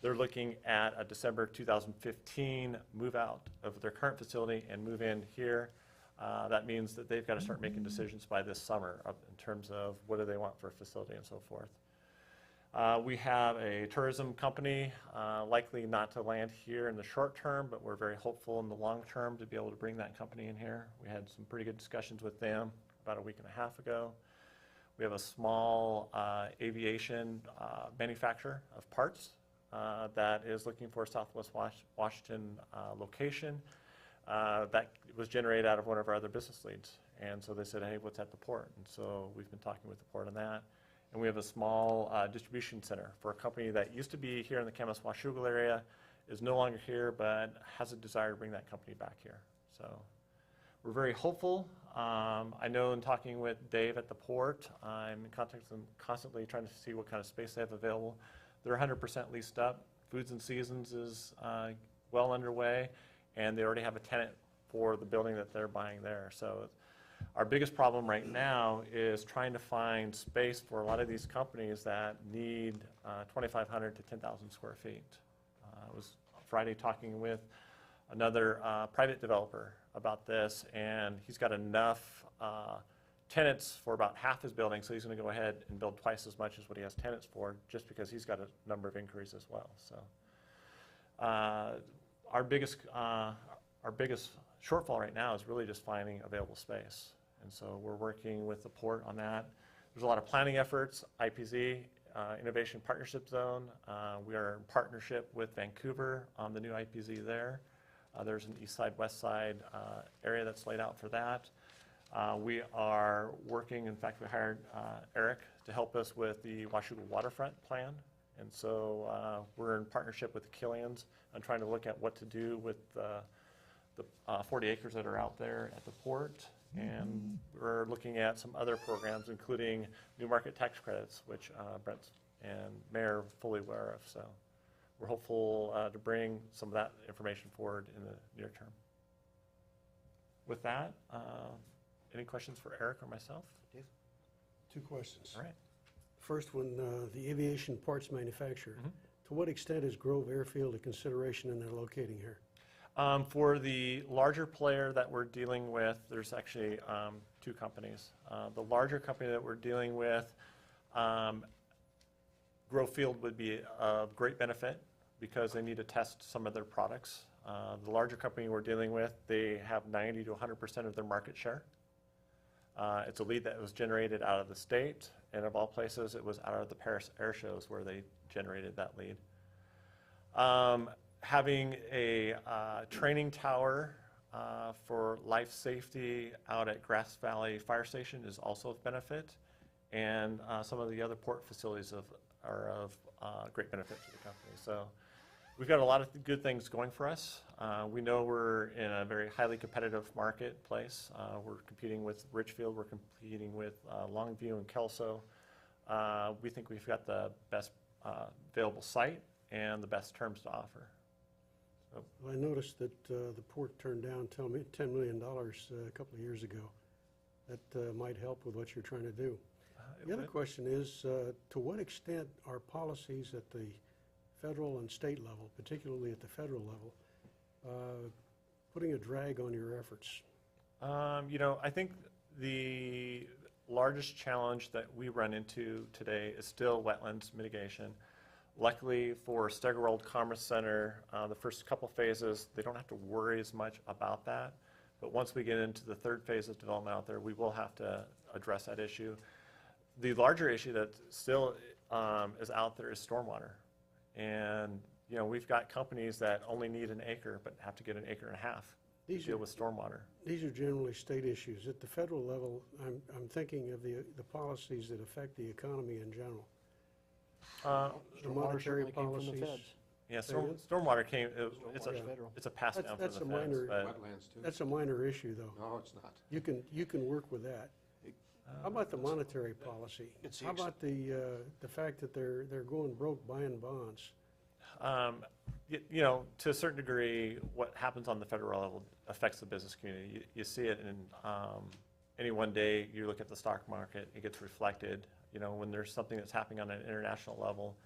They're looking at a December 2015 move out of their current facility and move in here. That means that they've got to start making decisions by this summer in terms of what do they want for a facility and so forth. We have a tourism company, likely not to land here in the short term, but we're very hopeful in the long term to be able to bring that company in here. We had some pretty good discussions with them about a week and a half ago. We have a small aviation manufacturer of parts that is looking for a Southwest Washington location. That was generated out of one of our other business leads. And so they said, hey, what's at the port? And so we've been talking with the port on that. And we have a small distribution center for a company that used to be here in the Camas-Washougal area, is no longer here, but has a desire to bring that company back here. So we're very hopeful. I know in talking with Dave at the port, I'm in contact with them constantly trying to see what kind of space they have available. They're 100% leased up. Foods and Seasons is well underway, and they already have a tenant for the building that they're buying there. So our biggest problem right now is trying to find space for a lot of these companies that need 2,500 to 10,000 square feet. I was Friday talking with another private developer about this, and he's got enough tenants for about half his building, so he's going to go ahead and build twice as much as what he has tenants for, just because he's got a number of inquiries as well. So our biggest shortfall right now is really just finding available space. And so we're working with the port on that. There's a lot of planning efforts, IPZ, Innovation Partnership Zone. We are in partnership with Vancouver on the new IPZ there. There's an east side, west side area that's laid out for that. We are working, in fact, we hired Eric to help us with the Washougal waterfront plan. And so we're in partnership with the Killians on trying to look at what to do with the 40 acres that are out there at the port. And we're looking at some other programs, including new market tax credits, which Brent and Mayor are fully aware of. So we're hopeful to bring some of that information forward in the near term. With that, any questions for Eric or myself? Two questions. All right. First one, the aviation parts manufacturer. To what extent is Grove Airfield a consideration in their locating here? For the larger player that we're dealing with, there's actually two companies. The larger company that we're dealing with, Grove Field would be of great benefit because they need to test some of their products. The larger company we're dealing with, they have 90 to 100% of their market share. It's a lead that was generated out of the state, and of all places, it was out of the Paris air shows where they generated that lead. Having a training tower for life safety out at Grass Valley Fire Station is also of benefit, and some of the other port facilities are of great benefit to the company. So we've got a lot of good things going for us. We know we're in a very highly competitive marketplace. We're competing with Richfield, we're competing with Longview and Kelso. We think we've got the best available site and the best terms to offer. So, Well, I noticed that the port turned down $10 million a couple of years ago. That might help with what you're trying to do. The other question is, to what extent are policies at the federal and state level, particularly at the federal level, putting a drag on your efforts? I think the largest challenge that we run into today is still wetlands mitigation. Luckily for Steigerwald Commerce Center, the first couple phases, they don't have to worry as much about that. But once we get into the third phase of development out there, we will have to address that issue. The larger issue that still is out there is stormwater. And, we've got companies that only need an acre but have to get an acre and a half to deal with stormwater. These are generally state issues. At the federal level, I'm thinking of the policies that affect the economy in general. The monetary policies. Yeah, stormwater came, it's Stormwater's federal. a pass down from the That's a feds. minor- but, Wetlands too? That's a minor issue, though. No, it's not. You can work with that. How about the monetary policy? It's the How about the fact that they're going broke buying bonds? To a certain degree, what happens on the federal level affects the business community. You see it in any one day, you look at the stock market, it gets reflected. When there's something that's happening on an international level,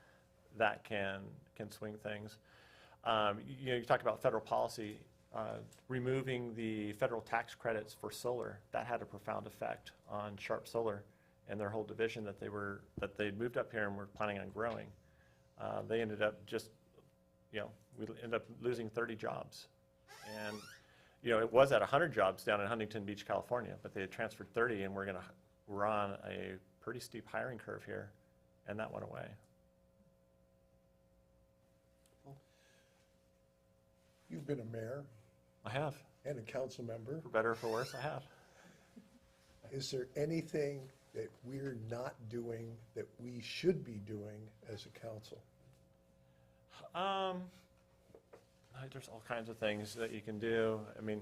that can swing things. You talk about federal policy, removing the federal tax credits for solar, that had a profound effect on Sharp Solar and their whole division that they'd moved up here and were planning on growing. They ended up we ended up losing 30 jobs. And, it was at 100 jobs down in Huntington Beach, California, but they had transferred 30, and we're on a pretty steep hiring curve here, and that went away. You've been a mayor I have. and a council member. For better or for worse, I have. Is there anything that we're not doing that we should be doing as a council? There's all kinds of things that you can do. I mean,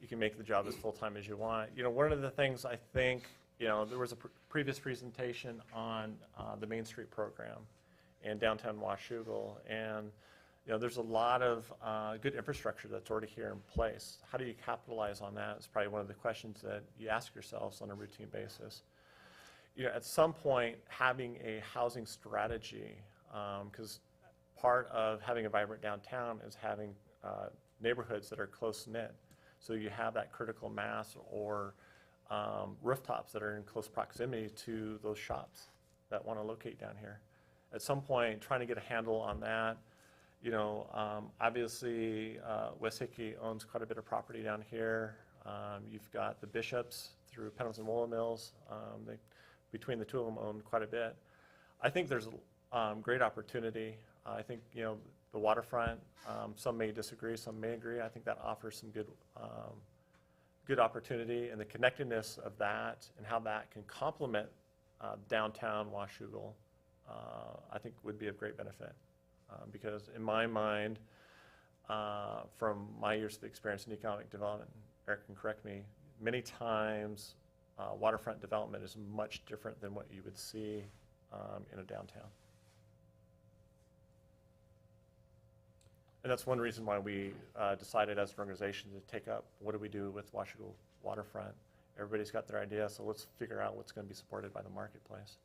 you can make the job as full-time as you want. One of the things I think, there was a previous presentation on the Main Street program in downtown Washougal, and there's a lot of good infrastructure that's already here in place. How do you capitalize on that? It's probably one of the questions that you ask yourselves on a routine basis. At some point, having a housing strategy, because part of having a vibrant downtown is having neighborhoods that are close-knit. So you have that critical mass or rooftops that are in close proximity to those shops that want to locate down here. At some point, trying to get a handle on that. Obviously, West Hickey owns quite a bit of property down here. You've got the Bishops through Pendleton Woolly Mills. Between the two of them own quite a bit. I think there's great opportunity. I think, the waterfront, some may disagree, some may agree. I think that offers some good opportunity, and the connectedness of that and how that can complement downtown Washougal, I think would be of great benefit. Because in my mind, from my years of experience in economic development, Eric can correct me, many times waterfront development is much different than what you would see in a downtown. And that's one reason why we decided as an organization to take up, what do we do with Washougal waterfront? Everybody's got their idea, so let's figure out what's going to be supported by the marketplace.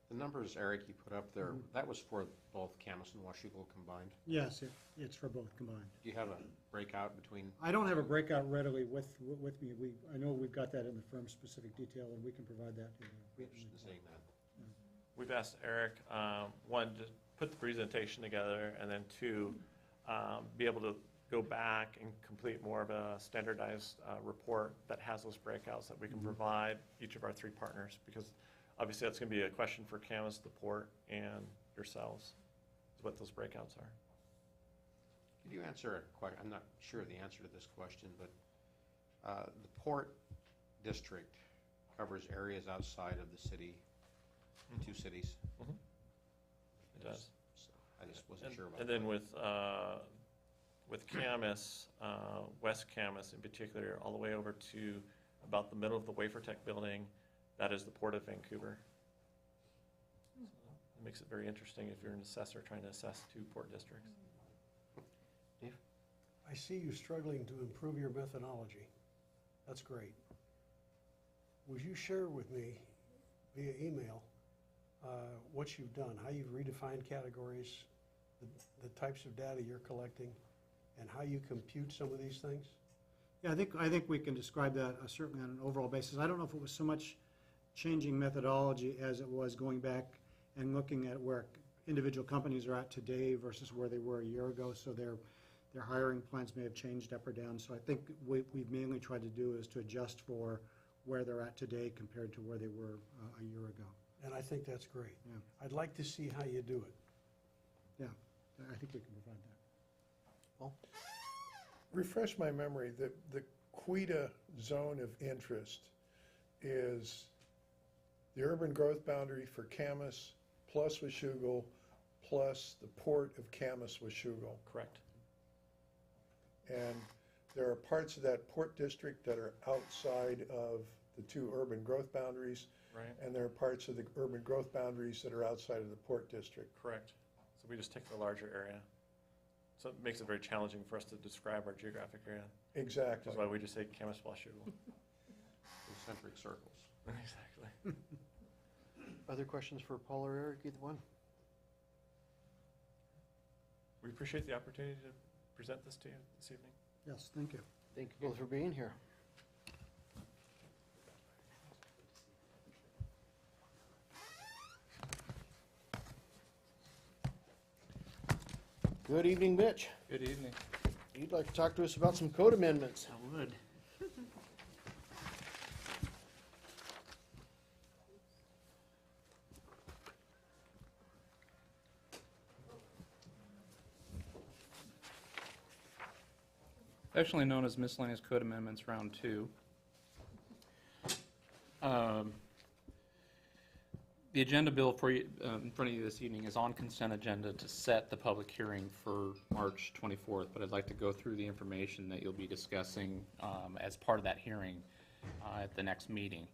The numbers, Eric, you put up there, that was for both Camas and Washougal combined. Yes, it's for both combined. Do you have a breakout between? I don't have a breakout readily with me. I know we've got that in the firm-specific detail, and we can provide that to you. Be interested in seeing that. We've asked Eric, one, to put the presentation together, and then two, be able to go back and complete more of a standardized report that has those breakouts that we can provide each of our 3 partners, because obviously that's going to be a question for Camas, the port, and yourselves, is what those breakouts are. Could you answer a question? I'm not sure of the answer to this question, but the port district covers areas outside of the city, the 2 cities. It does. So I just wasn't sure about And that. then with Camas, West Camas in particular, all the way over to about the middle of the Wafer Tech building, that is the Port of Vancouver. It makes it very interesting if you're an assessor trying to assess 2 port districts. I see you struggling to improve your methodology. That's great. Would you share with me via email what you've done, how you've redefined categories, the types of data you're collecting, and how you compute some of these things? Yeah, I think we can describe that certainly on an overall basis. I don't know if it was so much changing methodology as it was going back and looking at where individual companies are at today versus where they were a year ago. So their hiring plans may have changed up or down. So I think what we've mainly tried to do is to adjust for where they're at today compared to where they were a year ago. And I think that's great. Yeah. I'd like to see how you do it. Yeah, I think we can provide that. Paul? Refresh my memory, the QUITA zone of interest is the urban growth boundary for Camas plus Washougal plus the port of Camas Washougal. Correct. And there are parts of that port district that are outside of the 2 urban growth boundaries. Right. And there are parts of the urban growth boundaries that are outside of the port district. Correct. So we just take the larger area. So it makes it very challenging for us to describe our geographic area. Exactly. That's why we just say Camas Washougal. Concentric circles. Exactly. Other questions for Paul or Eric, either one? We appreciate the opportunity to present this to you this evening. Yes, thank you. Thank you both for being here. Good evening, Mitch. Good evening. You'd like to talk to us about some code amendments. I would. Actually known as miscellaneous code amendments round 2. The agenda bill for you, in front of you this evening is on consent agenda to set the public hearing for March 24th, but I'd like to go through the information that you'll be discussing as part of that hearing at the next meeting.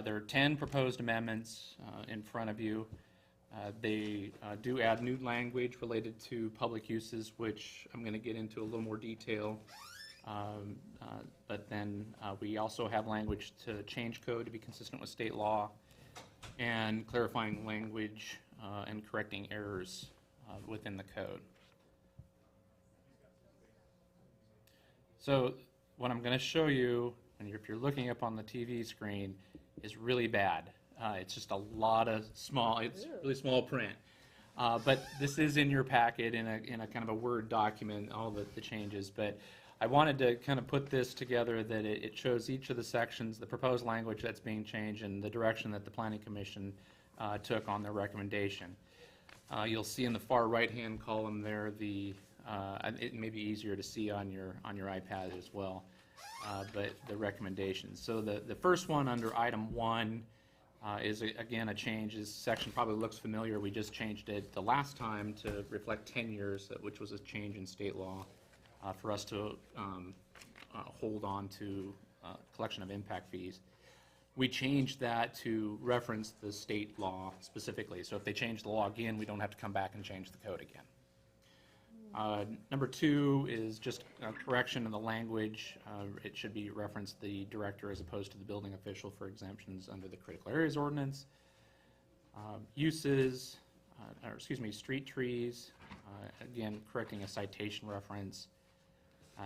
There are 10 proposed amendments in front of you. They do add new language related to public uses, which I'm going to get into a little more detail. But then we also have language to change code to be consistent with state law, and clarifying language and correcting errors within the code. So what I'm going to show you, and if you're looking up on the TV screen, is really bad. It's just a lot of small, it's really small print. But this is in your packet in a kind of a Word document, all the changes. But I wanted to kind of put this together that it shows each of the sections, the proposed language that's being changed, and the direction that the Planning Commission took on their recommendation. You'll see in the far right-hand column there it may be easier to see on your iPad as well, but the recommendations. So the first one under item 1 is again a change. This section probably looks familiar. We just changed it the last time to reflect 10 years, which was a change in state law for us to hold on to collection of impact fees. We changed that to reference the state law specifically. So if they change the law again, we don't have to come back and change the code again. Number 2 is just a correction in the language. It should be referenced the director as opposed to the building official for exemptions under the critical areas ordinance. Uses, street trees, again, correcting a citation reference.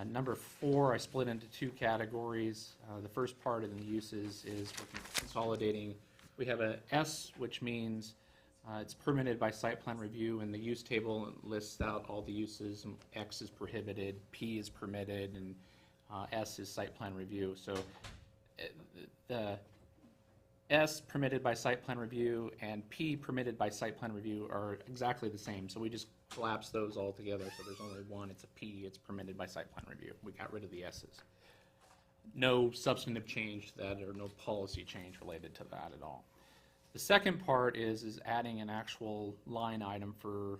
Number 4, I split into 2 categories. The first part of the uses is we're consolidating. We have a S, which means it's permitted by site plan review, and the use table lists out all the uses. X is prohibited, P is permitted, and S is site plan review. So the S permitted by site plan review and P permitted by site plan review are exactly the same. So we just collapse those all together. So there's only one. It's a P. It's permitted by site plan review. We got rid of the S's. No substantive change to that, or no policy change related to that at all. The second part is adding an actual line item for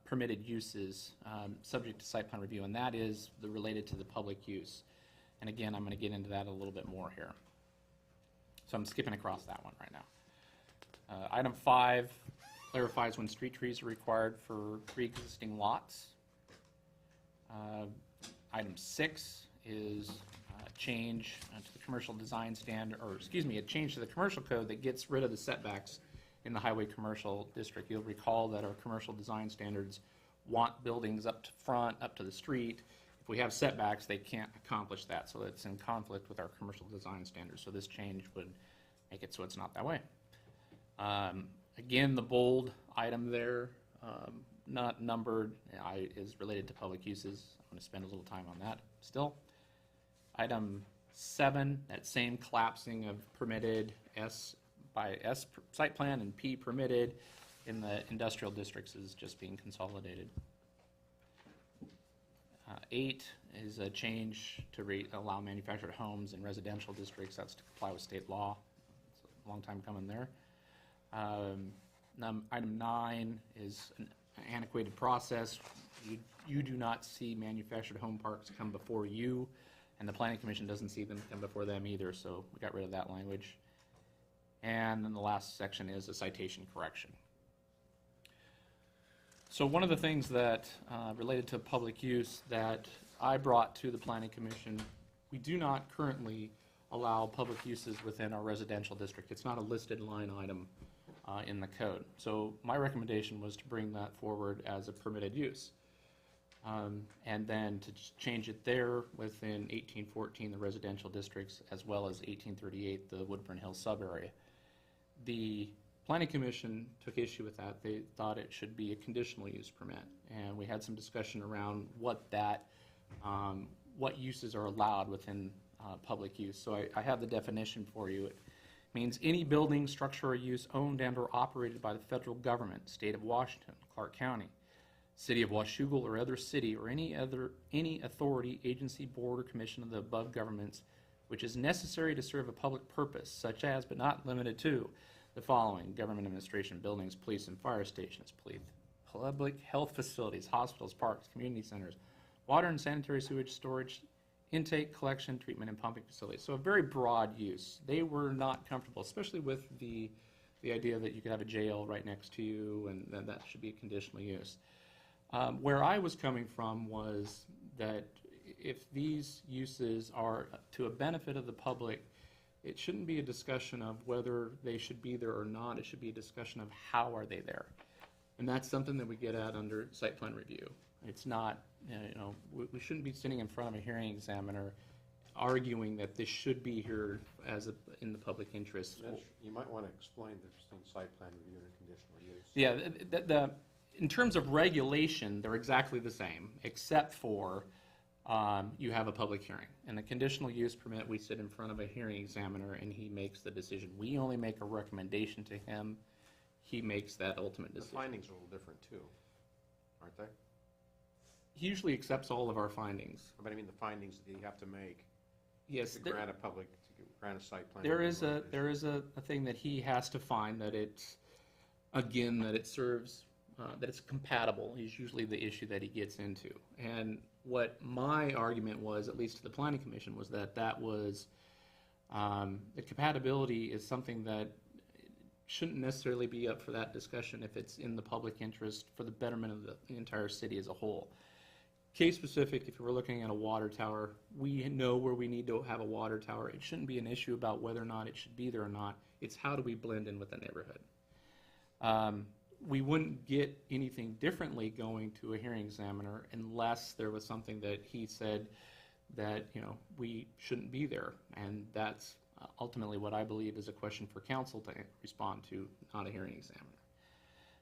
permitted uses subject to site plan review, and that is related to the public use. And again, I'm going to get into that a little bit more here. So I'm skipping across that one right now. Item 5 clarifies when street trees are required for pre-existing lots. Item 6 is change to the commercial design standard, or excuse me, a change to the commercial code that gets rid of the setbacks in the highway commercial district. You'll recall that our commercial design standards want buildings up to front, up to the street. If we have setbacks, they can't accomplish that, so it's in conflict with our commercial design standards. So this change would make it so it's not that way. Again, the bold item there, not numbered, is related to public uses. I'm going to spend a little time on that still. Item 7, that same collapsing of permitted S by S site plan and P permitted in the industrial districts is just being consolidated. 8 is a change to allow manufactured homes in residential districts. That's to comply with state law. It's a long time coming there. Item 9 is an antiquated process. You do not see manufactured home parks come before you, and the Planning Commission doesn't see them come before them either, so we got rid of that language. And then the last section is a citation correction. So one of the things that related to public use that I brought to the Planning Commission, we do not currently allow public uses within our residential district. It's not a listed line item in the code. So my recommendation was to bring that forward as a permitted use. And then to change it there within 1814, the residential districts, as well as 1838, the Woodburn Hills sub-area. The Planning Commission took issue with that. They thought it should be a conditional use permit. And we had some discussion around what uses are allowed within public use. So I have the definition for you. It means any building, structure, or use owned and or operated by the federal government, state of Washington, Clark County, City of Washougal, or other city, or any authority, agency, board, or commission of the above governments, which is necessary to serve a public purpose, such as, but not limited to, the following: government administration, buildings, police and fire stations, public health facilities, hospitals, parks, community centers, water and sanitary sewage storage, intake, collection, treatment, and pumping facilities. So a very broad use. They were not comfortable, especially with the idea that you could have a jail right next to you, and that should be a conditional use. Where I was coming from was that if these uses are to a benefit of the public, it shouldn't be a discussion of whether they should be there or not. It should be a discussion of how are they there. And that's something that we get at under site plan review. It's not, we shouldn't be sitting in front of a hearing examiner arguing that this should be here in the public interest. You might want to explain the difference between site plan review and conditional use. Yeah, in terms of regulation, they're exactly the same, except for you have a public hearing. In the conditional use permit, we sit in front of a hearing examiner and he makes the decision. We only make a recommendation to him. He makes that ultimate decision. The findings are a little different too, aren't they? He usually accepts all of our findings. But I mean the findings that you have to make Yes, to grant a site plan. there is a thing that he has to find that it's, again, that it serves, that it's compatible is usually the issue that he gets into. And what my argument was, at least to the planning commission, was that that was, the compatibility is something that shouldn't necessarily be up for that discussion if it's in the public interest for the betterment of the entire city as a whole. Case specific, if we're looking at a water tower, we know where we need to have a water tower. It shouldn't be an issue about whether or not it should be there or not. It's how do we blend in with the neighborhood. We wouldn't get anything differently going to a hearing examiner unless there was something that he said that, you know, we shouldn't be there. And that's ultimately what I believe is a question for council to respond to, not a hearing examiner.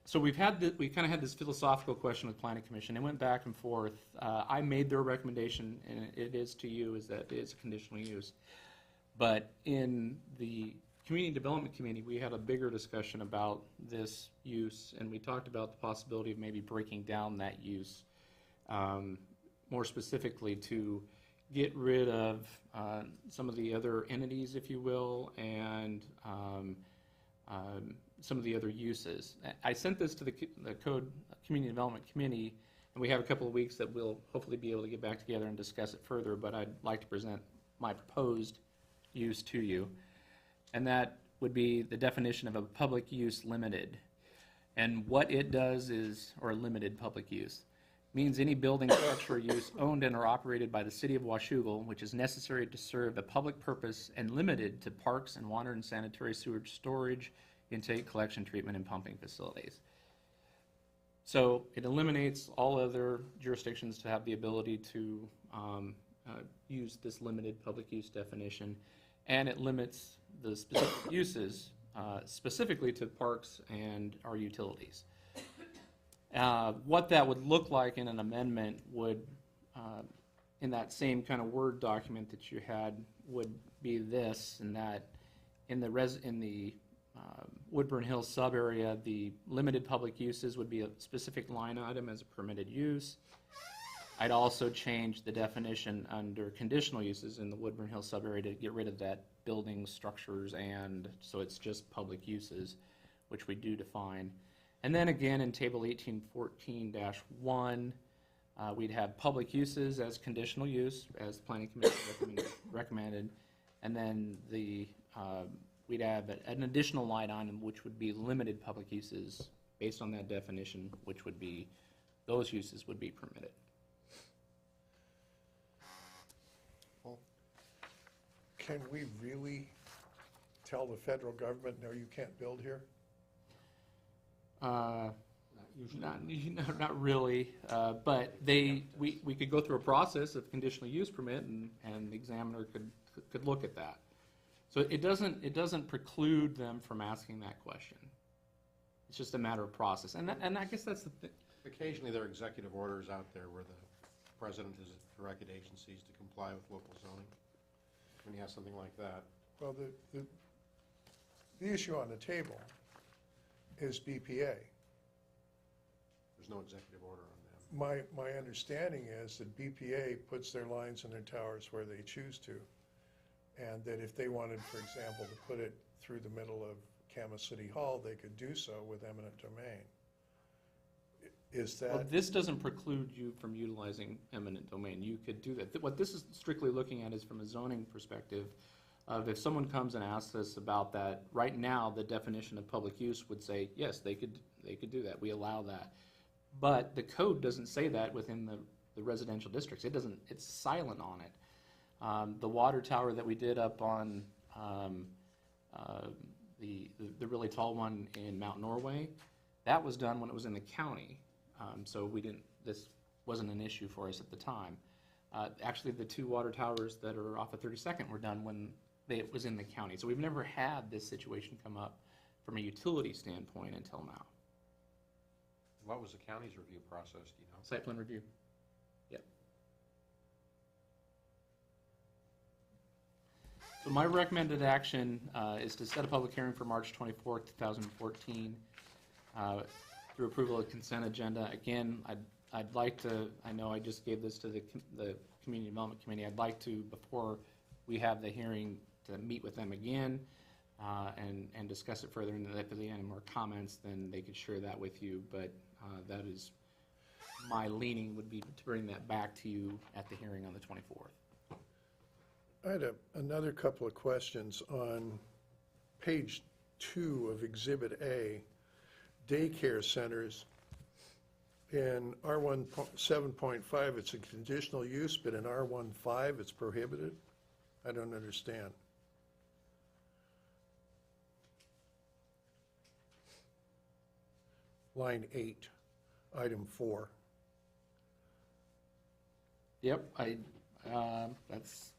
So we kind of had this philosophical question with planning commission. It went back and forth. I made their recommendation, and it is to you, is that it is conditional use. But in the Community Development Committee, we had a bigger discussion about this use, and we talked about the possibility of maybe breaking down that use, more specifically to get rid of some of the other entities, if you will, and some of the other uses. I sent this to the Code Community Development Committee, and we have a couple of weeks that we'll hopefully be able to get back together and discuss it further, but I'd like to present my proposed use to you. And that would be the definition of a public use limited. And what it does is, or limited public use, means any building, structure, or use owned and or operated by the city of Washougal, which is necessary to serve a public purpose and limited to parks and water and sanitary sewage storage, intake, collection, treatment, and pumping facilities. So it eliminates all other jurisdictions to have the ability to use this limited public use definition, and it limits the specific uses specifically to parks and our utilities. What that would look like in an amendment would, in that same kind of Word document that you had, would be this, and that in the Woodburn Hills sub-area, the limited public uses would be a specific line item as a permitted use. I'd also change the definition under conditional uses in the Woodburn Hills sub-area to get rid of that buildings, structures, and so it's just public uses, which we do define. And then again in table 1814-1, we'd have public uses as conditional use, as the Planning Commission recommended, and then we'd have an additional line item which would be limited public uses based on that definition, which would be, those uses would be permitted. Can we really tell the federal government, no, you can't build here? Not really, but we could go through a process of conditional use permit, and the examiner could look at that. So it doesn't preclude them from asking that question. It's just a matter of process, and I guess that's the thing. Occasionally there are executive orders out there where the president has directed agencies to comply with local zoning. When you have something like that. Well, the issue on the table is BPA. There's no executive order on that. My understanding is that BPA puts their lines and their towers where they choose to, and that if they wanted, for example, to put it through the middle of Camas City Hall, they could do so with eminent domain. Is that... Well, this doesn't preclude you from utilizing eminent domain. You could do that. What this is strictly looking at is from a zoning perspective of if someone comes and asks us about that, right now the definition of public use would say, yes, they could do that. We allow that. But the code doesn't say that within the residential districts. It's silent on it. The water tower that we did up on the really tall one in Mount Norway, that was done when it was in the county. So this wasn't an issue for us at the time. Actually, the two water towers that are off of 32nd were done when it was in the county. So we've never had this situation come up from a utility standpoint until now. What was the county's review process, do you know? Site plan review. Yep. So my recommended action is to set a public hearing for March 24th, 2014. Through approval of consent agenda. Again, I'd like to, I know I just gave this to the Community Development Committee, I'd like to, before we have the hearing, to meet with them again and discuss it further, and if there's any more comments, then they could share that with you, but that is my leaning would be to bring that back to you at the hearing on the 24th. I had another couple of questions on page 2 of Exhibit A, daycare centers. In R1 7.5, it's a conditional use, but in R1.5, it's prohibited? I don't understand. Line 8, item 4. Yep, that's,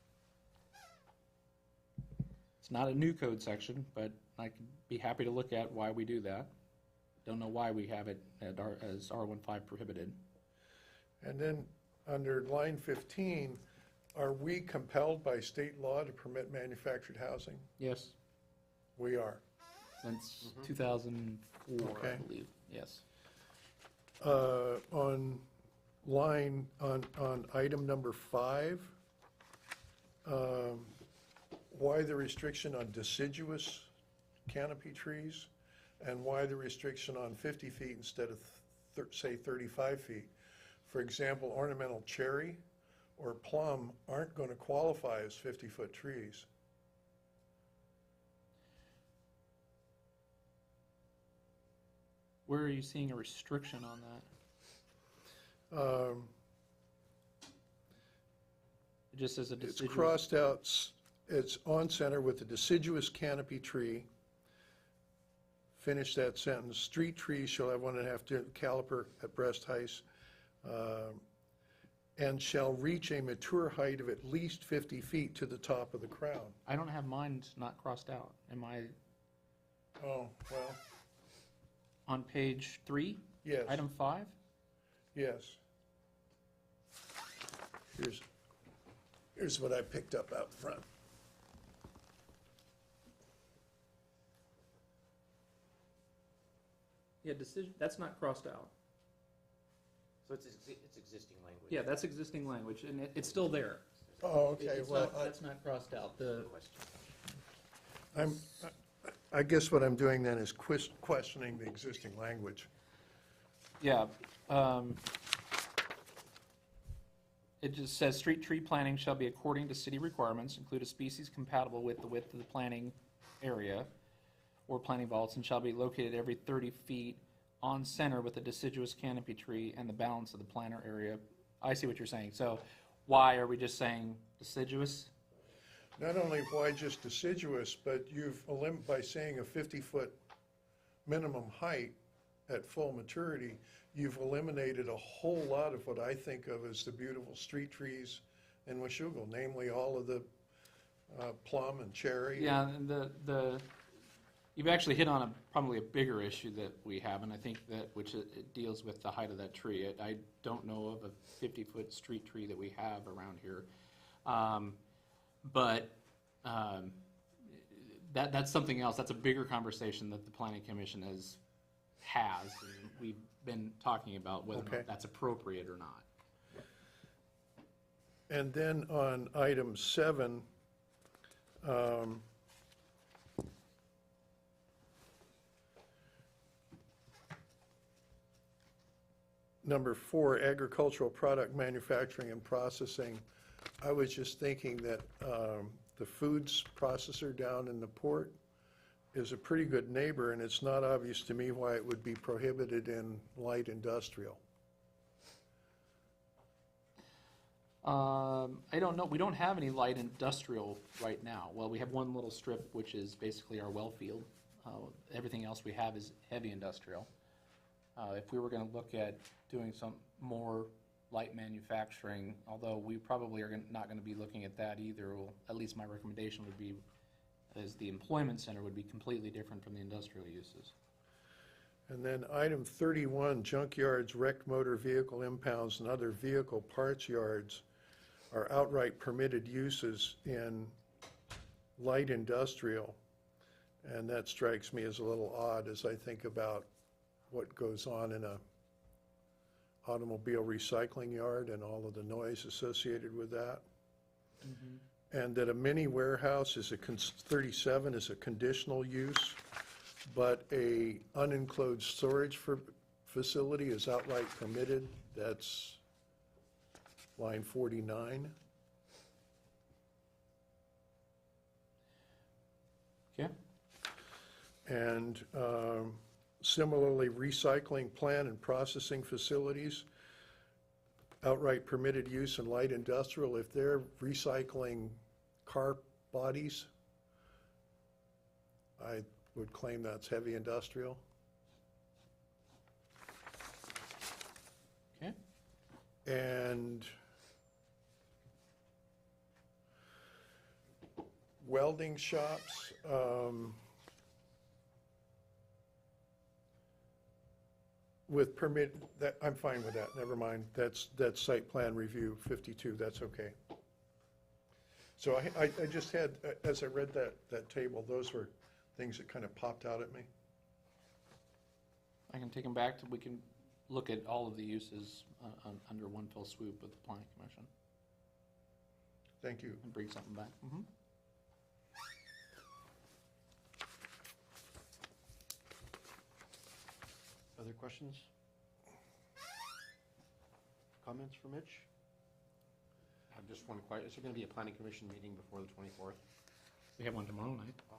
it's not a new code section, but I could be happy to look at why we do that. Don't know why we have it as R15 prohibited. And then, under line 15, are we compelled by state law to permit manufactured housing? Yes, We are. since 2004, I Okay. believe, yes. On line, on item number 5, why the restriction on deciduous canopy trees? And why the restriction on 50 feet instead of, say, 35 feet? For example, ornamental cherry or plum aren't going to qualify as 50-foot trees. Where are you seeing a restriction on that? It just says a It's deciduous. crossed out, it's on center with the deciduous canopy tree. Finish that sentence. Street trees shall have 1.5 caliper at breast height, and shall reach a mature height of at least 50 feet to the top of the crown. I don't have mine not crossed out. Am I Oh, well, on page 3? yes, Item 5? yes. Here's what I picked up out front. Yeah, decision, that's not crossed out. So it's existing language. Yeah, that's existing language, and it's still there. Oh, okay, It's well, not, that's not crossed out. The, I guess what I'm doing then is questioning the existing language. yeah, it just says, street tree planting shall be according to city requirements, include a species compatible with the width of the planting area or planting vaults, and shall be located every 30 feet on center with a deciduous canopy tree and the balance of the planter area. I see what you're saying. So why are we just saying deciduous? Not only why just deciduous, but by saying a 50-foot minimum height at full maturity, you've eliminated a whole lot of what I think of as the beautiful street trees in Washougal, namely all of the plum and cherry. Yeah, and you've actually hit on probably a bigger issue that we have, and I think that, which it deals with the height of that tree. I don't know of a 50-foot street tree that we have around here. But that's something else. That's a bigger conversation that the Planning Commission has, and we've been talking about whether or Okay. not that's appropriate or not. And then on item 7, number 4, agricultural product manufacturing and processing. I was just thinking that the foods processor down in the port is a pretty good neighbor, and it's not obvious to me why it would be prohibited in light industrial. I don't know. We don't have any light industrial right now. Well, we have one little strip, which is basically our well field. Everything else we have is heavy industrial. If we were going to look at doing some more light manufacturing, although we probably are not going to be looking at that either, well, at least my recommendation would be, as the employment center would be completely different from the industrial uses. And then item 31, junkyards, wrecked motor vehicle impounds, and other vehicle parts yards are outright permitted uses in light industrial. And that strikes me as a little odd as I think about what goes on in a automobile recycling yard and all of the noise associated with that. And that a mini warehouse is 37 is a conditional use, but a unenclosed storage facility is outright permitted. That's line 49. Okay. And similarly, recycling plant and processing facilities, outright permitted use in light industrial, if they're recycling car bodies, I would claim that's heavy industrial. Okay. And welding shops, with permit, that, I'm fine with that, never mind. That's site plan review 52, that's okay. So I just had, as I read that table, those were things that kind of popped out at me. I can take them back, we can look at all of the uses under one fell swoop with the planning commission Thank you. and bring something back. Other questions? Comments for Mitch? Just one question, is there going to be a planning commission meeting before the 24th? We have one tomorrow night, Oh,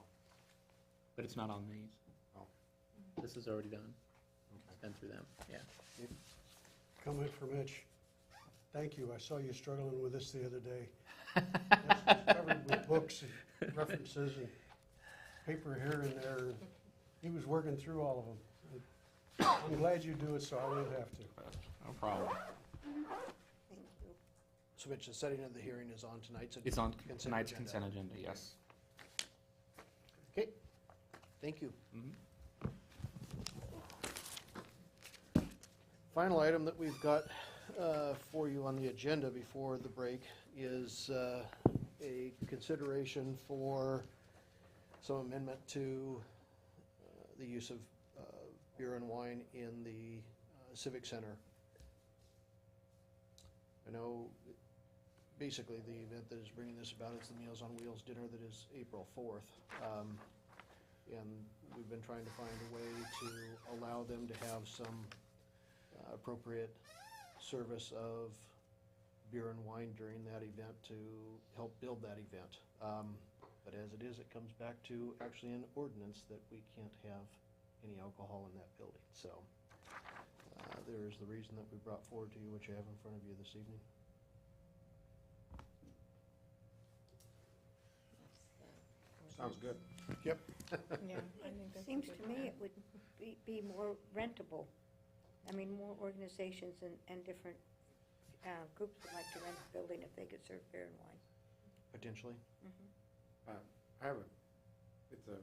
but it's not on these. oh, This is already done. okay. It's been through them, yeah. Comment for Mitch. Thank you. I saw you struggling with this the other day. This was covered with books and references and paper here and there. He was working through all of them. I'm glad you do it so I don't have to. No problem. So Mitch, the setting of the hearing is on tonight's. It's on consent tonight's agenda. consent agenda, yes. Okay, thank you. Final item that we've got for you on the agenda before the break is a consideration for some amendment to the use of beer and wine in the Civic Center. I know basically the event that is bringing this about is the Meals on Wheels dinner that is April 4th. And we've been trying to find a way to allow them to have some appropriate service of beer and wine during that event to help build that event. But as it is, it comes back to actually an ordinance that we can't have any alcohol in that building. So there is the reason that we brought forward to you, which I have in front of you this evening. Sounds good. Yep. Yeah, I think that's a Seems good to me plan. it would be more rentable. I mean, more organizations and different groups would like to rent a building if they could serve beer and wine. Potentially. I have at the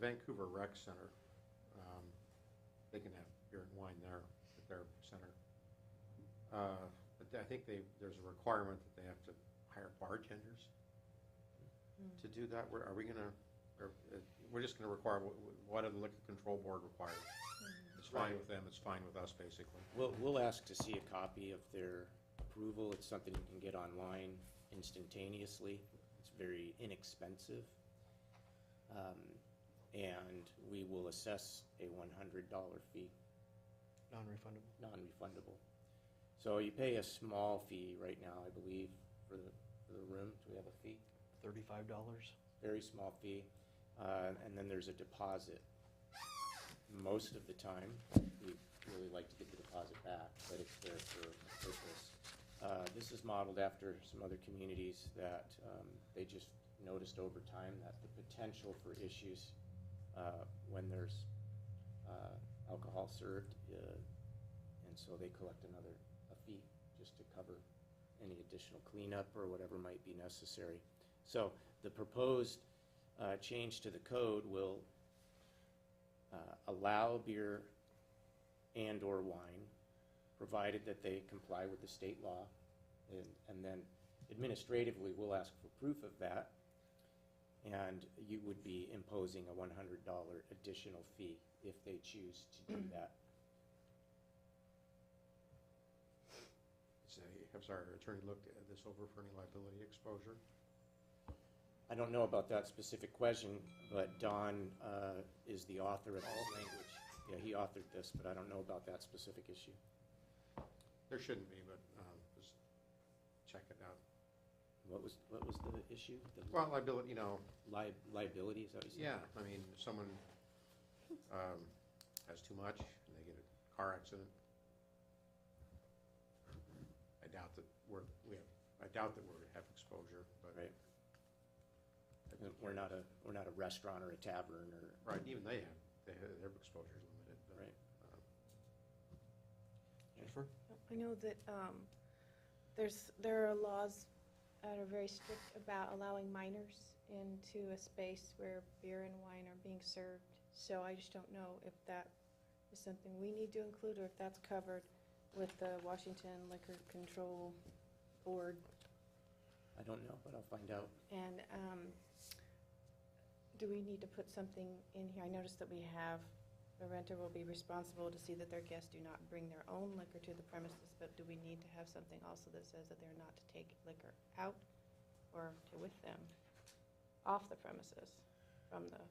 Vancouver Rec Center, they can have beer and wine there at their center. But I think there's a requirement that they have to hire bartenders to do that. Are we gonna, we're just gonna require what the Liquor Control Board requires. It's fine with them, it's fine with us, basically. We'll ask to see a copy of their approval. It's something you can get online instantaneously. It's very inexpensive. And we will assess a $100 fee, Non-refundable. non-refundable. So you pay a small fee right now, I believe, for the room. Do we have a fee? $35. Very small fee. And then there's a deposit. Most of the time, we really like to get the deposit back, but it's there for a purpose. This is modeled after some other communities that they just noticed over time that the potential for issues when there's alcohol served, and so they collect a fee just to cover any additional cleanup or whatever might be necessary. So the proposed change to the code will allow beer and/or wine, provided that they comply with the state law, and then administratively we'll ask for proof of that, and you would be imposing a $100 additional fee if they choose to do that. Has our attorney looked at this over for any liability exposure? I don't know about that specific question, but Don is the author of this language. Yeah, he authored this, but I don't know about that specific issue. There shouldn't be, but just check it out. What was the issue? The Well, liability, you know, liability, is that what you said? yeah, I mean, if someone has too much and they get a car accident, I doubt that we're have exposure, but. Right. We're not a restaurant or a tavern or. Right, even their exposure is limited. But, Right. Jennifer? I know that there are laws that are very strict about allowing minors into a space where beer and wine are being served. So I just don't know if that is something we need to include or if that's covered with the Washington Liquor Control Board. I don't know, but I'll find out. And do we need to put something in here? I noticed that we have, the renter will be responsible to see that their guests do not bring their own liquor to the premises, but do we need to have something also that says that they're not to take liquor out or to with them off the premises from the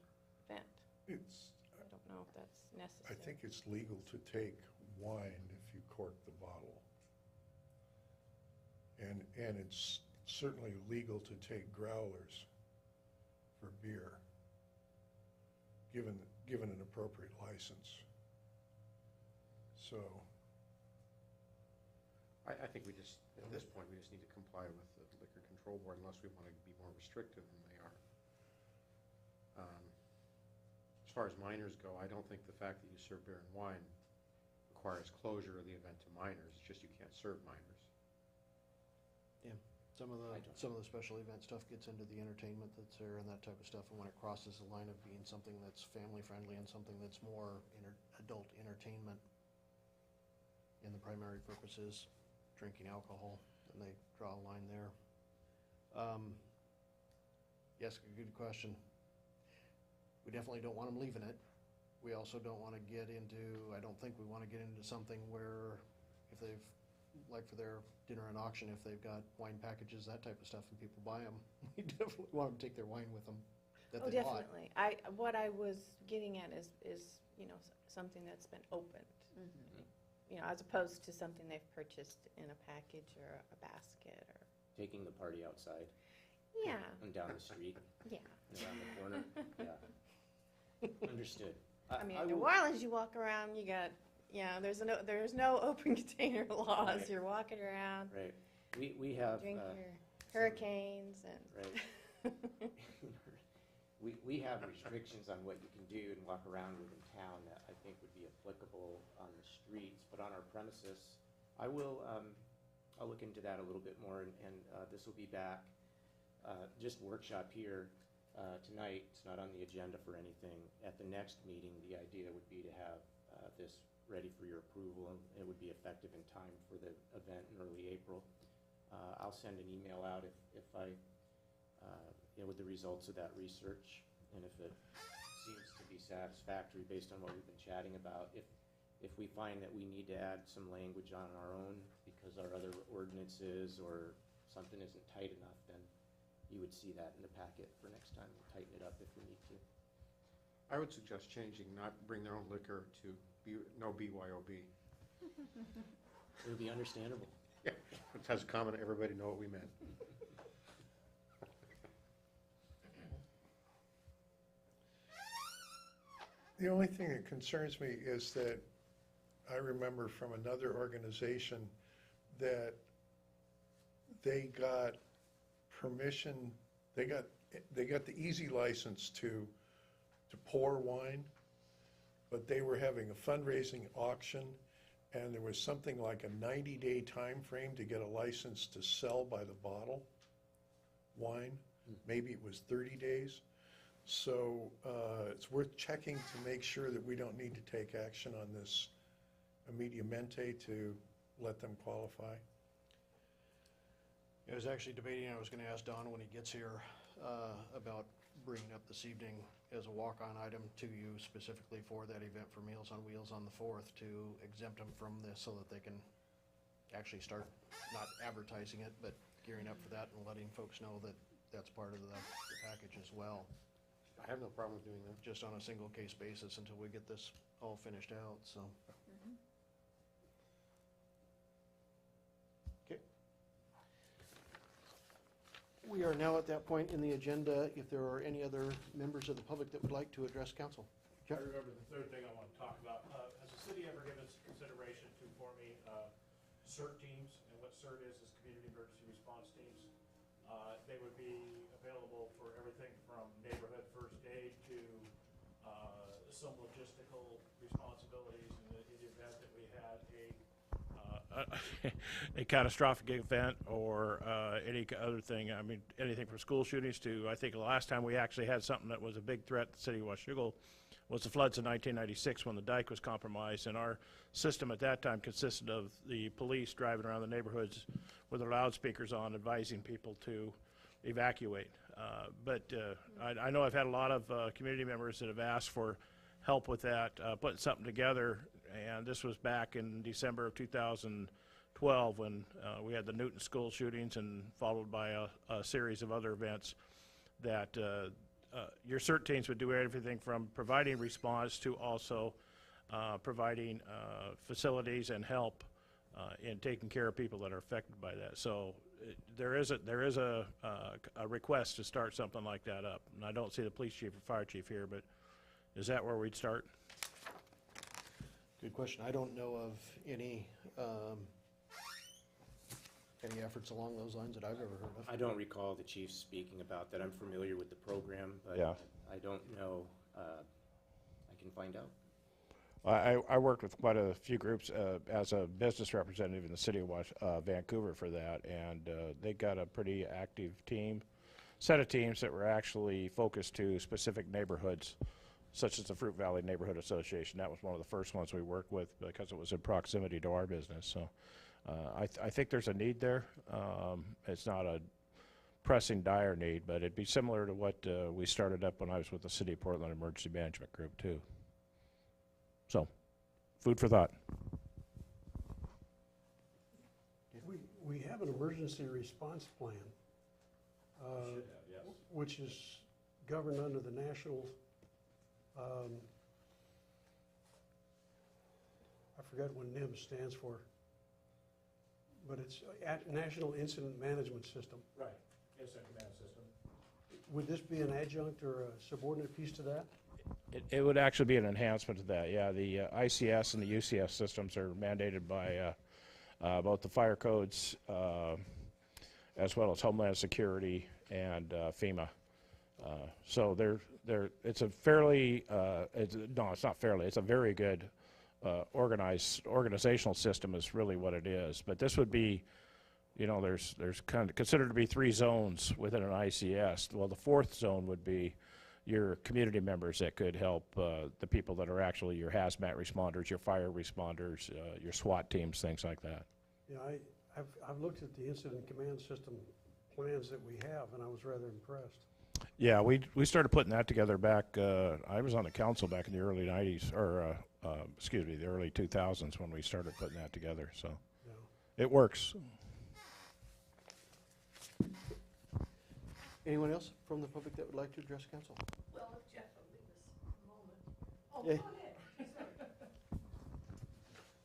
event? I don't know if that's necessary. I think it's legal to take wine if you cork the bottle. And it's certainly legal to take growlers for beer, given an appropriate license. So. I think we just, at this point, we just need to comply with the Liquor Control Board unless we want to be more restrictive than they are. As far as minors go, I don't think the fact that you serve beer and wine requires closure of the event to minors. It's just you can't serve minors. Yeah, some of the special event stuff gets into the entertainment that's there and that type of stuff, and when it crosses the line of being something that's family-friendly and something that's more adult entertainment, and the primary purpose is drinking alcohol, then they draw a line there. Yes, good question. We definitely don't want them leaving it. We also don't want to get into, I don't think we want to get into something where if they've, like for their dinner and auction, if they've got wine packages, that type of stuff, and people buy them, we definitely want them to take their wine with them that Oh, they bought. definitely. What I was getting at is, something that's been opened. As opposed to something they've purchased in a package or a basket or. Taking the party outside. Yeah. And down the street. Yeah. And around the corner. Yeah. Understood. I mean, in New Orleans, you walk around, you got, there's no open container laws. Right. You're walking around. Right. We have. Drink your hurricanes and. Right. We have restrictions on what you can do and walk around with in town that I think would be applicable on the streets, but on our premises, I'll look into that a little bit more, and this will be back, just workshop here tonight. It's not on the agenda for anything. At the next meeting, the idea would be to have this ready for your approval, and it would be effective in time for the event in early April. I'll send an email out if I with the results of that research, and if it seems to be satisfactory based on what we've been chatting about. If we find that we need to add some language on our own because our other ordinances or something isn't tight enough, then you would see that in the packet for next time. We'll tighten it up if we need to. I would suggest changing not bring their own liquor to no BYOB. It would be understandable. Yeah, it has a comment, everybody know what we meant. The only thing that concerns me is that I remember from another organization that they got permission, they got the easy license to pour wine, but they were having a fundraising auction, and there was something like a 90-day time frame to get a license to sell by the bottle wine. Maybe it was 30 days. So it's worth checking to make sure that we don't need to take action on this immediamente to let them qualify. I was actually debating, I was going to ask Don when he gets here about bringing up this evening as a walk-on item to you specifically for that event for Meals on Wheels on the 4th to exempt them from this so that they can actually start not advertising it, but gearing up for that and letting folks know that that's part of the package as well. I have no problem with doing that. Just on a single case basis until we get this all finished out, so. We are now at that point in the agenda. If there are any other members of the public that would like to address council. I remember the third thing I want to talk about. Has the city ever given consideration to forming CERT teams? And what CERT is Community Emergency Response Teams. They would be available for everything from neighborhood first aid to some logistical responsibilities in the event that we had a catastrophic event or any other thing. I mean, anything from school shootings to, I think the last time we actually had something that was a big threat to the city of Washougal was the floods in 1996 when the dike was compromised, and our system at that time consisted of the police driving around the neighborhoods with their loudspeakers on advising people to evacuate. I know I've had a lot of community members that have asked for help with that, putting something together, and this was back in December of 2012 when we had the Newton school shootings and followed by a series of other events that your CERT teams would do everything from providing response to also providing facilities and help in taking care of people that are affected by that. So there is a request to start something like that up. And I don't see the police chief or fire chief here, but is that where we'd start? Good question. I don't know of any efforts along those lines that I've ever heard of. I don't recall the chief speaking about that. I'm familiar with the program, but Yeah. I don't know. I can find out. I worked with quite a few groups as a business representative in the city of Vancouver for that, and they got a pretty active set of teams that were actually focused to specific neighborhoods, such as the Fruit Valley Neighborhood Association. That was one of the first ones we worked with because it was in proximity to our business. So I think there's a need there. It's not a pressing, dire need, but it'd be similar to what we started up when I was with the City of Portland Emergency Management Group, too. So, food for thought. We have an emergency response plan, which is governed under the national, I forgot what NIM stands for, but it's National Incident Management System. Right, Incident Command System. Would this be an adjunct or a subordinate piece to that? It would actually be an enhancement to that, yeah. The ICS and the UCS systems are mandated by both the fire codes as well as Homeland Security and FEMA. So it's a fairly, no, it's not fairly, it's a very good organizational system is really what it is. But this would be, you know, there's kind of considered to be 3 zones within an ICS. Well, the 4th zone would be your community members that could help the people that are actually your hazmat responders, your fire responders, your SWAT teams, things like that. Yeah, I've looked at the incident command system plans that we have, and I was rather impressed. Yeah, we started putting that together back, I was on the council back in the early 90s, or excuse me, the early 2000s when we started putting that together, so Yeah. it works. Anyone else from the public that would like to address council? Well, if Jeff will leave us a moment. Oh, go ahead.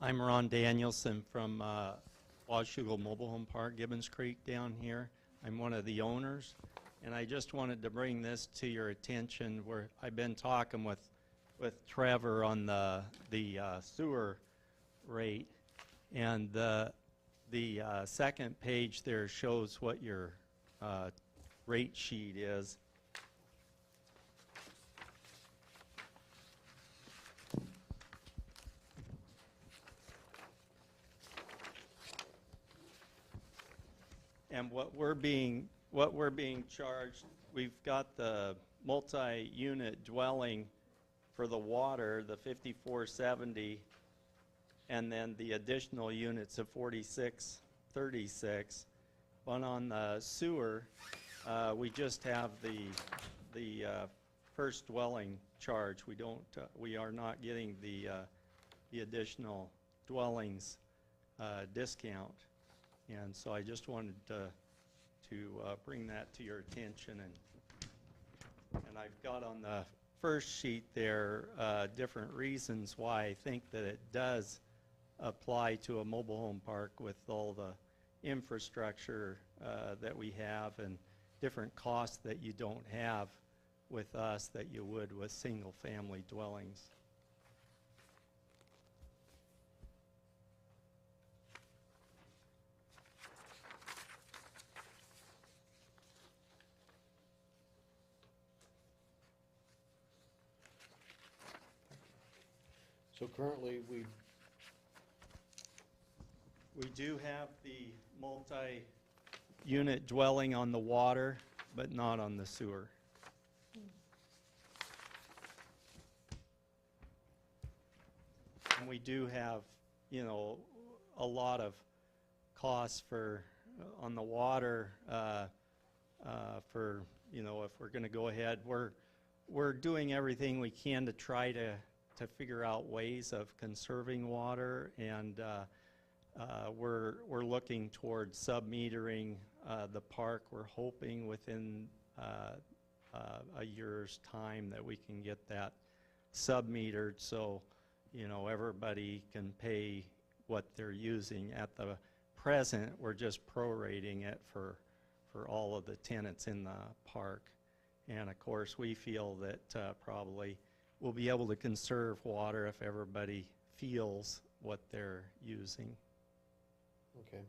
I'm Ron Danielson from Washougal Mobile Home Park, Gibbons Creek down here. I'm one of the owners, and I just wanted to bring this to your attention where I've been talking with Trevor on the sewer rate, and the second page there shows what your rate sheet is. And what we're being charged, we've got the multi-unit dwelling for the water, the 5470, and then the additional units of 4636. But on the sewer, we just have the first dwelling charge. We are not getting the additional dwellings discount. And so I just wanted to bring that to your attention. And I've got on the first sheet there different reasons why I think that it does apply to a mobile home park with all the infrastructure that we have and different costs that you don't have with us that you would with single-family dwellings. So currently, we do have the multi-unit dwelling on the water, but not on the sewer. And we do have, a lot of costs for, on the water, for, if we're going to go ahead. We're doing everything we can to try to figure out ways of conserving water, and we're looking towards sub-metering the park. We're hoping within a year's time that we can get that sub-metered, so everybody can pay what they're using. At the present, we're just prorating it for all of the tenants in the park. And of course, we feel that probably we'll be able to conserve water if everybody feels what they're using. okay.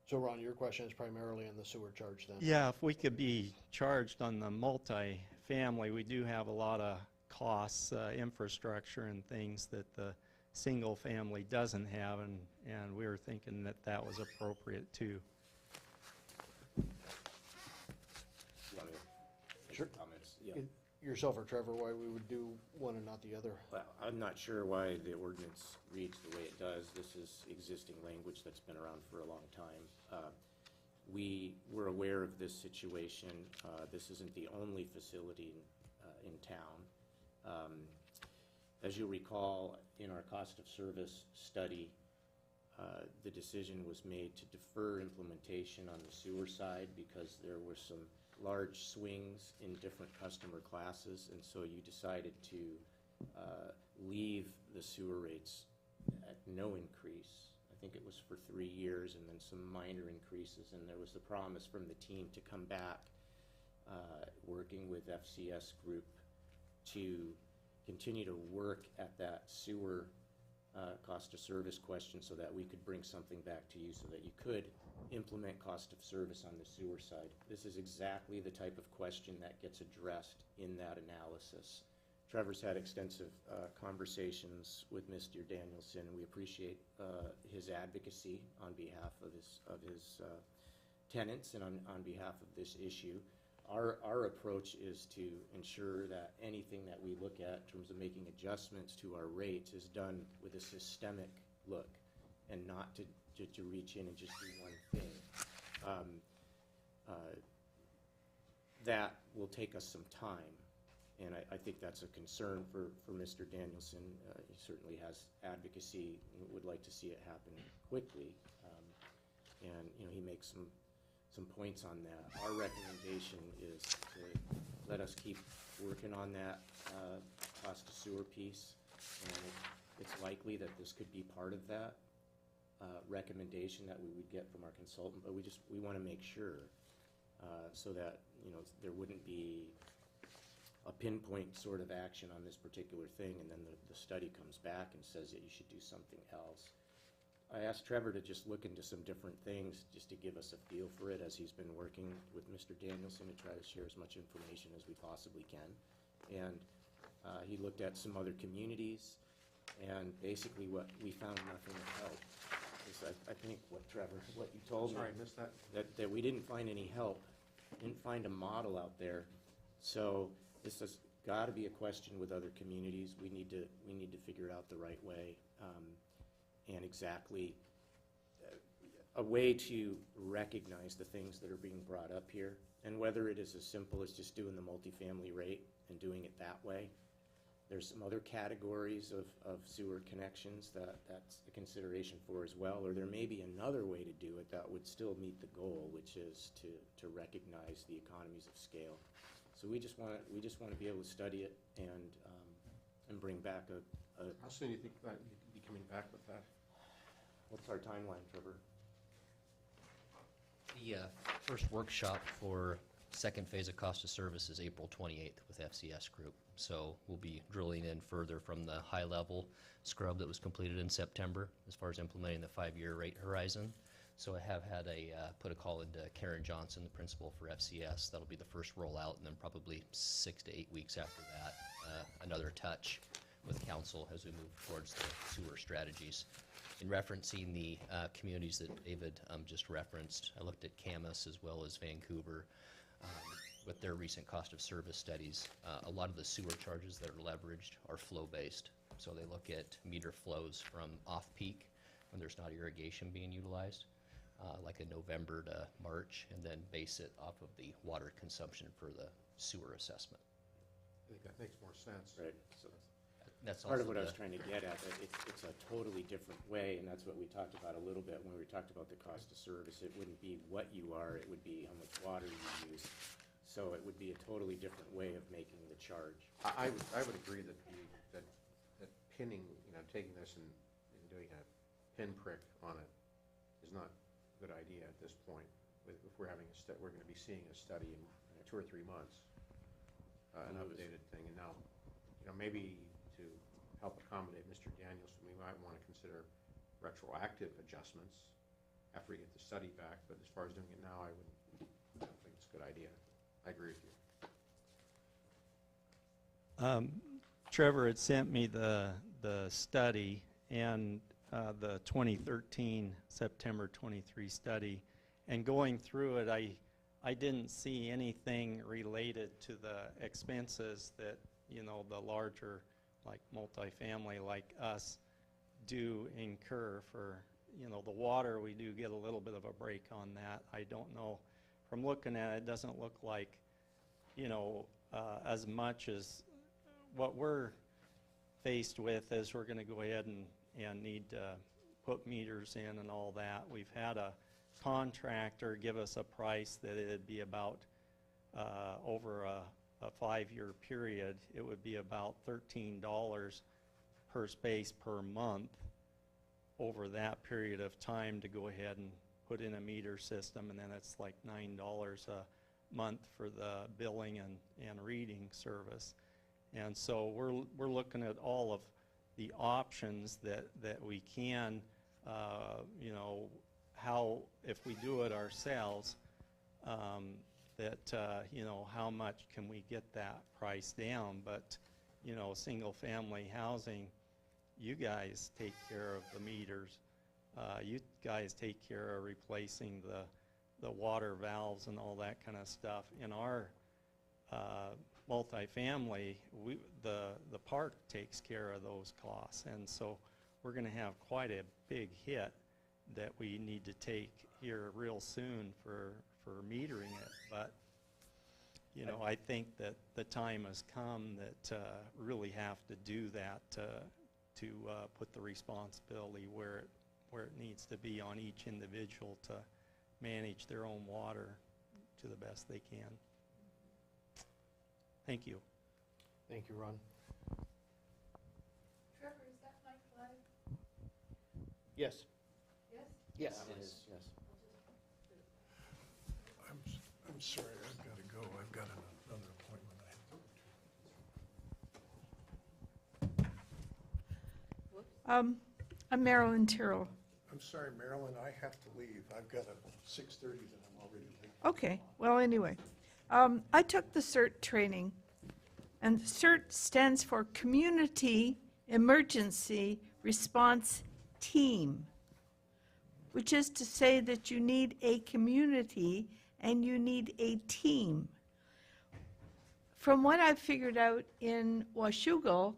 So Ron, your question is primarily on the sewer charge then? Yeah, if we could be charged on the multi-family, we do have a lot of costs, infrastructure and things that the single family doesn't have, and we were thinking that that was appropriate too. Sure. Comments? Yeah. Yourself or Trevor, why we would do one and not the other? Well, I'm not sure why the ordinance reads the way it does. This is existing language that's been around for a long time. We were aware of this situation. This isn't the only facility in town. As you'll recall, in our cost of service study, the decision was made to defer implementation on the sewer side because there were some large swings in different customer classes, and so you decided to leave the sewer rates at no increase. I think it was for 3 years, and then some minor increases, and there was the promise from the team to come back, working with FCS Group, to continue to work at that sewer cost of service question so that we could bring something back to you so that you could implement cost of service on the sewer side. This is exactly the type of question that gets addressed in that analysis. Trevor's had extensive conversations with Mr. Danielson. We appreciate his advocacy on behalf of his tenants and on behalf of this issue. Our approach is to ensure that anything that we look at in terms of making adjustments to our rates is done with a systemic look and not to reach in and just do one thing. That will take us some time, and I think that's a concern for Mr. Danielson. He certainly has advocacy and would like to see it happen quickly, and he makes some points on that. Our recommendation is to let us keep working on that cost of sewer piece, and it's likely that this could be part of that recommendation that we would get from our consultant, but we want to make sure so that there wouldn't be a pinpoint sort of action on this particular thing, and then the study comes back and says that you should do something else. I asked Trevor to just look into some different things just to give us a feel for it as he's been working with Mr. Danielson to try to share as much information as we possibly can. And he looked at some other communities, and basically what we found nothing to help. I think what you told me. Sorry, I missed that. That we didn't find any help, didn't find a model out there. So this has got to be a question with other communities. We need to figure it out the right way. And exactly a way to recognize the things that are being brought up here, and whether it is as simple as just doing the multifamily rate and doing it that way. There's some other categories of sewer connections that's a consideration for as well, or there may be another way to do it that would still meet the goal, which is to recognize the economies of scale. So we just want to be able to study it and bring back a. How soon do you think that you could be coming back with that? What's our timeline, Trevor? The first workshop for second phase of cost of service is April 28th with FCS Group. So we'll be drilling in further from the high-level scrub that was completed in September as far as implementing the 5-year rate horizon. So I have had put a call into Karen Johnson, the principal for FCS. That'll be the first rollout, and then probably 6 to 8 weeks after that, another touch with council as we move towards the sewer strategies. In referencing the communities that David just referenced, I looked at Camas as well as Vancouver with their recent cost of service studies. A lot of the sewer charges that are leveraged are flow-based. So they look at meter flows from off-peak when there's not irrigation being utilized, like a November to March, and then base it off of the water consumption for the sewer assessment. I think that makes more sense. Right. So That's part of also what I was the- trying to get at, that it's a totally different way, and that's what we talked about a little bit when we talked about the cost of service. It wouldn't be what you are, it would be how much water you use. So it would be a totally different way of making the charge. I would agree that that pinning, taking this and doing a pinprick on it is not a good idea at this point. If we're having we're going to be seeing a study in 2 or 3 months, an updated thing, and now, maybe to help accommodate Mr. Danielson, we might want to consider retroactive adjustments after we get the study back. But as far as doing it now, I don't think it's a good idea. I agree with you. Trevor had sent me the study and the 2013 September 23 study, and going through it, I didn't see anything related to the expenses that the larger, like multifamily like us, do incur for the water. We do get a little bit of a break on that. I don't know, from looking at it, it doesn't look like as much as what we're faced with as we're going to go ahead and need to put meters in and all that. We've had a contractor give us a price that it'd be about over a 5-year period, it would be about $13 per space per month over that period of time to go ahead and put in a meter system, and then it's like $9 a month for the billing and reading service. And so we're looking at all of the options that we can, how, if we do it ourselves, how much can we get that price down. But, single family housing, you guys take care of the meters. You guys take care of replacing the water valves and all that kind of stuff. In our multifamily, the park takes care of those costs, and so we're going to have quite a big hit that we need to take here real soon for metering it. But I think that the time has come that really have to do that to put the responsibility where it needs to be on each individual to manage their own water to the best they can. Thank you. Thank you, Ron. Trevor, is that mic live? Yes. Yes? Yes. Yes. I'm sorry, I've got to go. I've got another appointment I have to. I'm Marilyn Tyrrell. I'm sorry, Marilyn, I have to leave. I've got a 6:30 that I'm already late. Okay, well, anyway. I took the CERT training, and CERT stands for Community Emergency Response Team, which is to say that you need a community and you need a team. From what I've figured out in Washougal,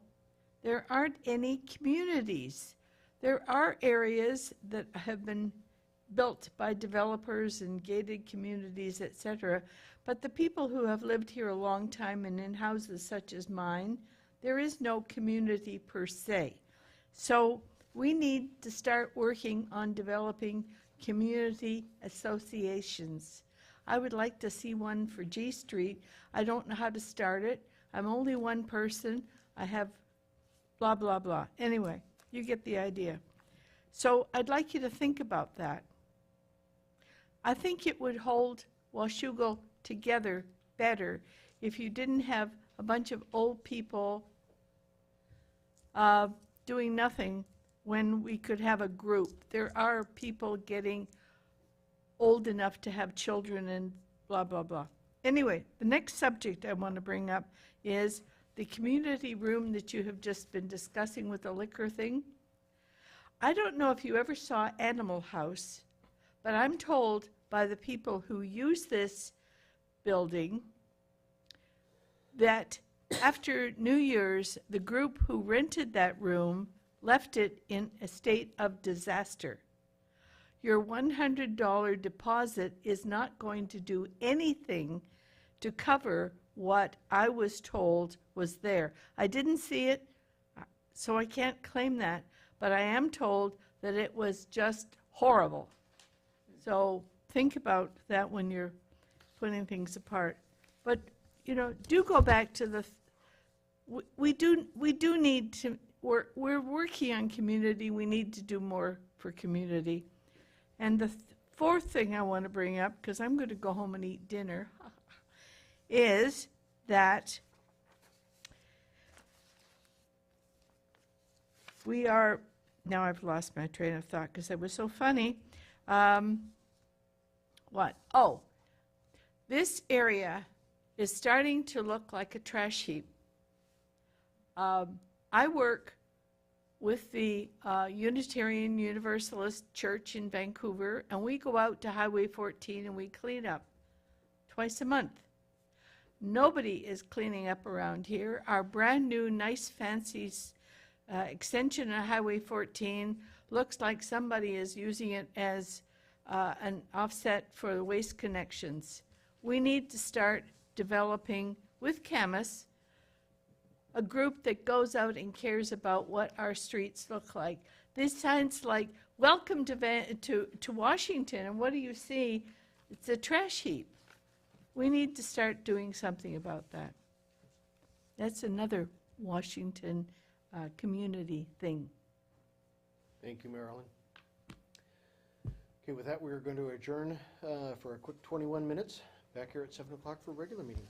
there aren't any communities. There are areas that have been built by developers and gated communities, etc. But the people who have lived here a long time and in houses such as mine, there is no community per se. So we need to start working on developing community associations. I would like to see one for G Street. I don't know how to start it. I'm only one person. I have blah, blah, blah. Anyway, you get the idea. So I'd like you to think about that. I think it would hold Washougal together better if you didn't have a bunch of old people doing nothing when we could have a group. There are people getting old enough to have children and blah, blah, blah. Anyway, the next subject I want to bring up is the community room that you have just been discussing with the liquor thing. I don't know if you ever saw Animal House, but I'm told by the people who use this building that after New Year's, the group who rented that room left it in a state of disaster. Your $100 deposit is not going to do anything to cover what I was told was there. I didn't see it, so I can't claim that, but I am told that it was just horrible. So think about that when you're putting things apart. But, you know, do go back to the, we do need to, we're working on community. We need to do more for community. And the fourth thing I want to bring up, because I'm going to go home and eat dinner, is that we are, now I've lost my train of thought because it was so funny. What? Oh, this area is starting to look like a trash heap. I work with the Unitarian Universalist Church in Vancouver, and we go out to Highway 14 and we clean up twice a month. Nobody is cleaning up around here. Our brand new, nice, fancy extension of Highway 14 looks like somebody is using it as an offset for the waste connections. We need to start developing with Camas a group that goes out and cares about what our streets look like. This sounds like, welcome to Washington, and what do you see? It's a trash heap. We need to start doing something about that. That's another Washington community thing. Thank you, Marilyn. Okay, with that, we're going to adjourn for a quick 21 minutes. Back here at 7 o'clock for a regular meeting.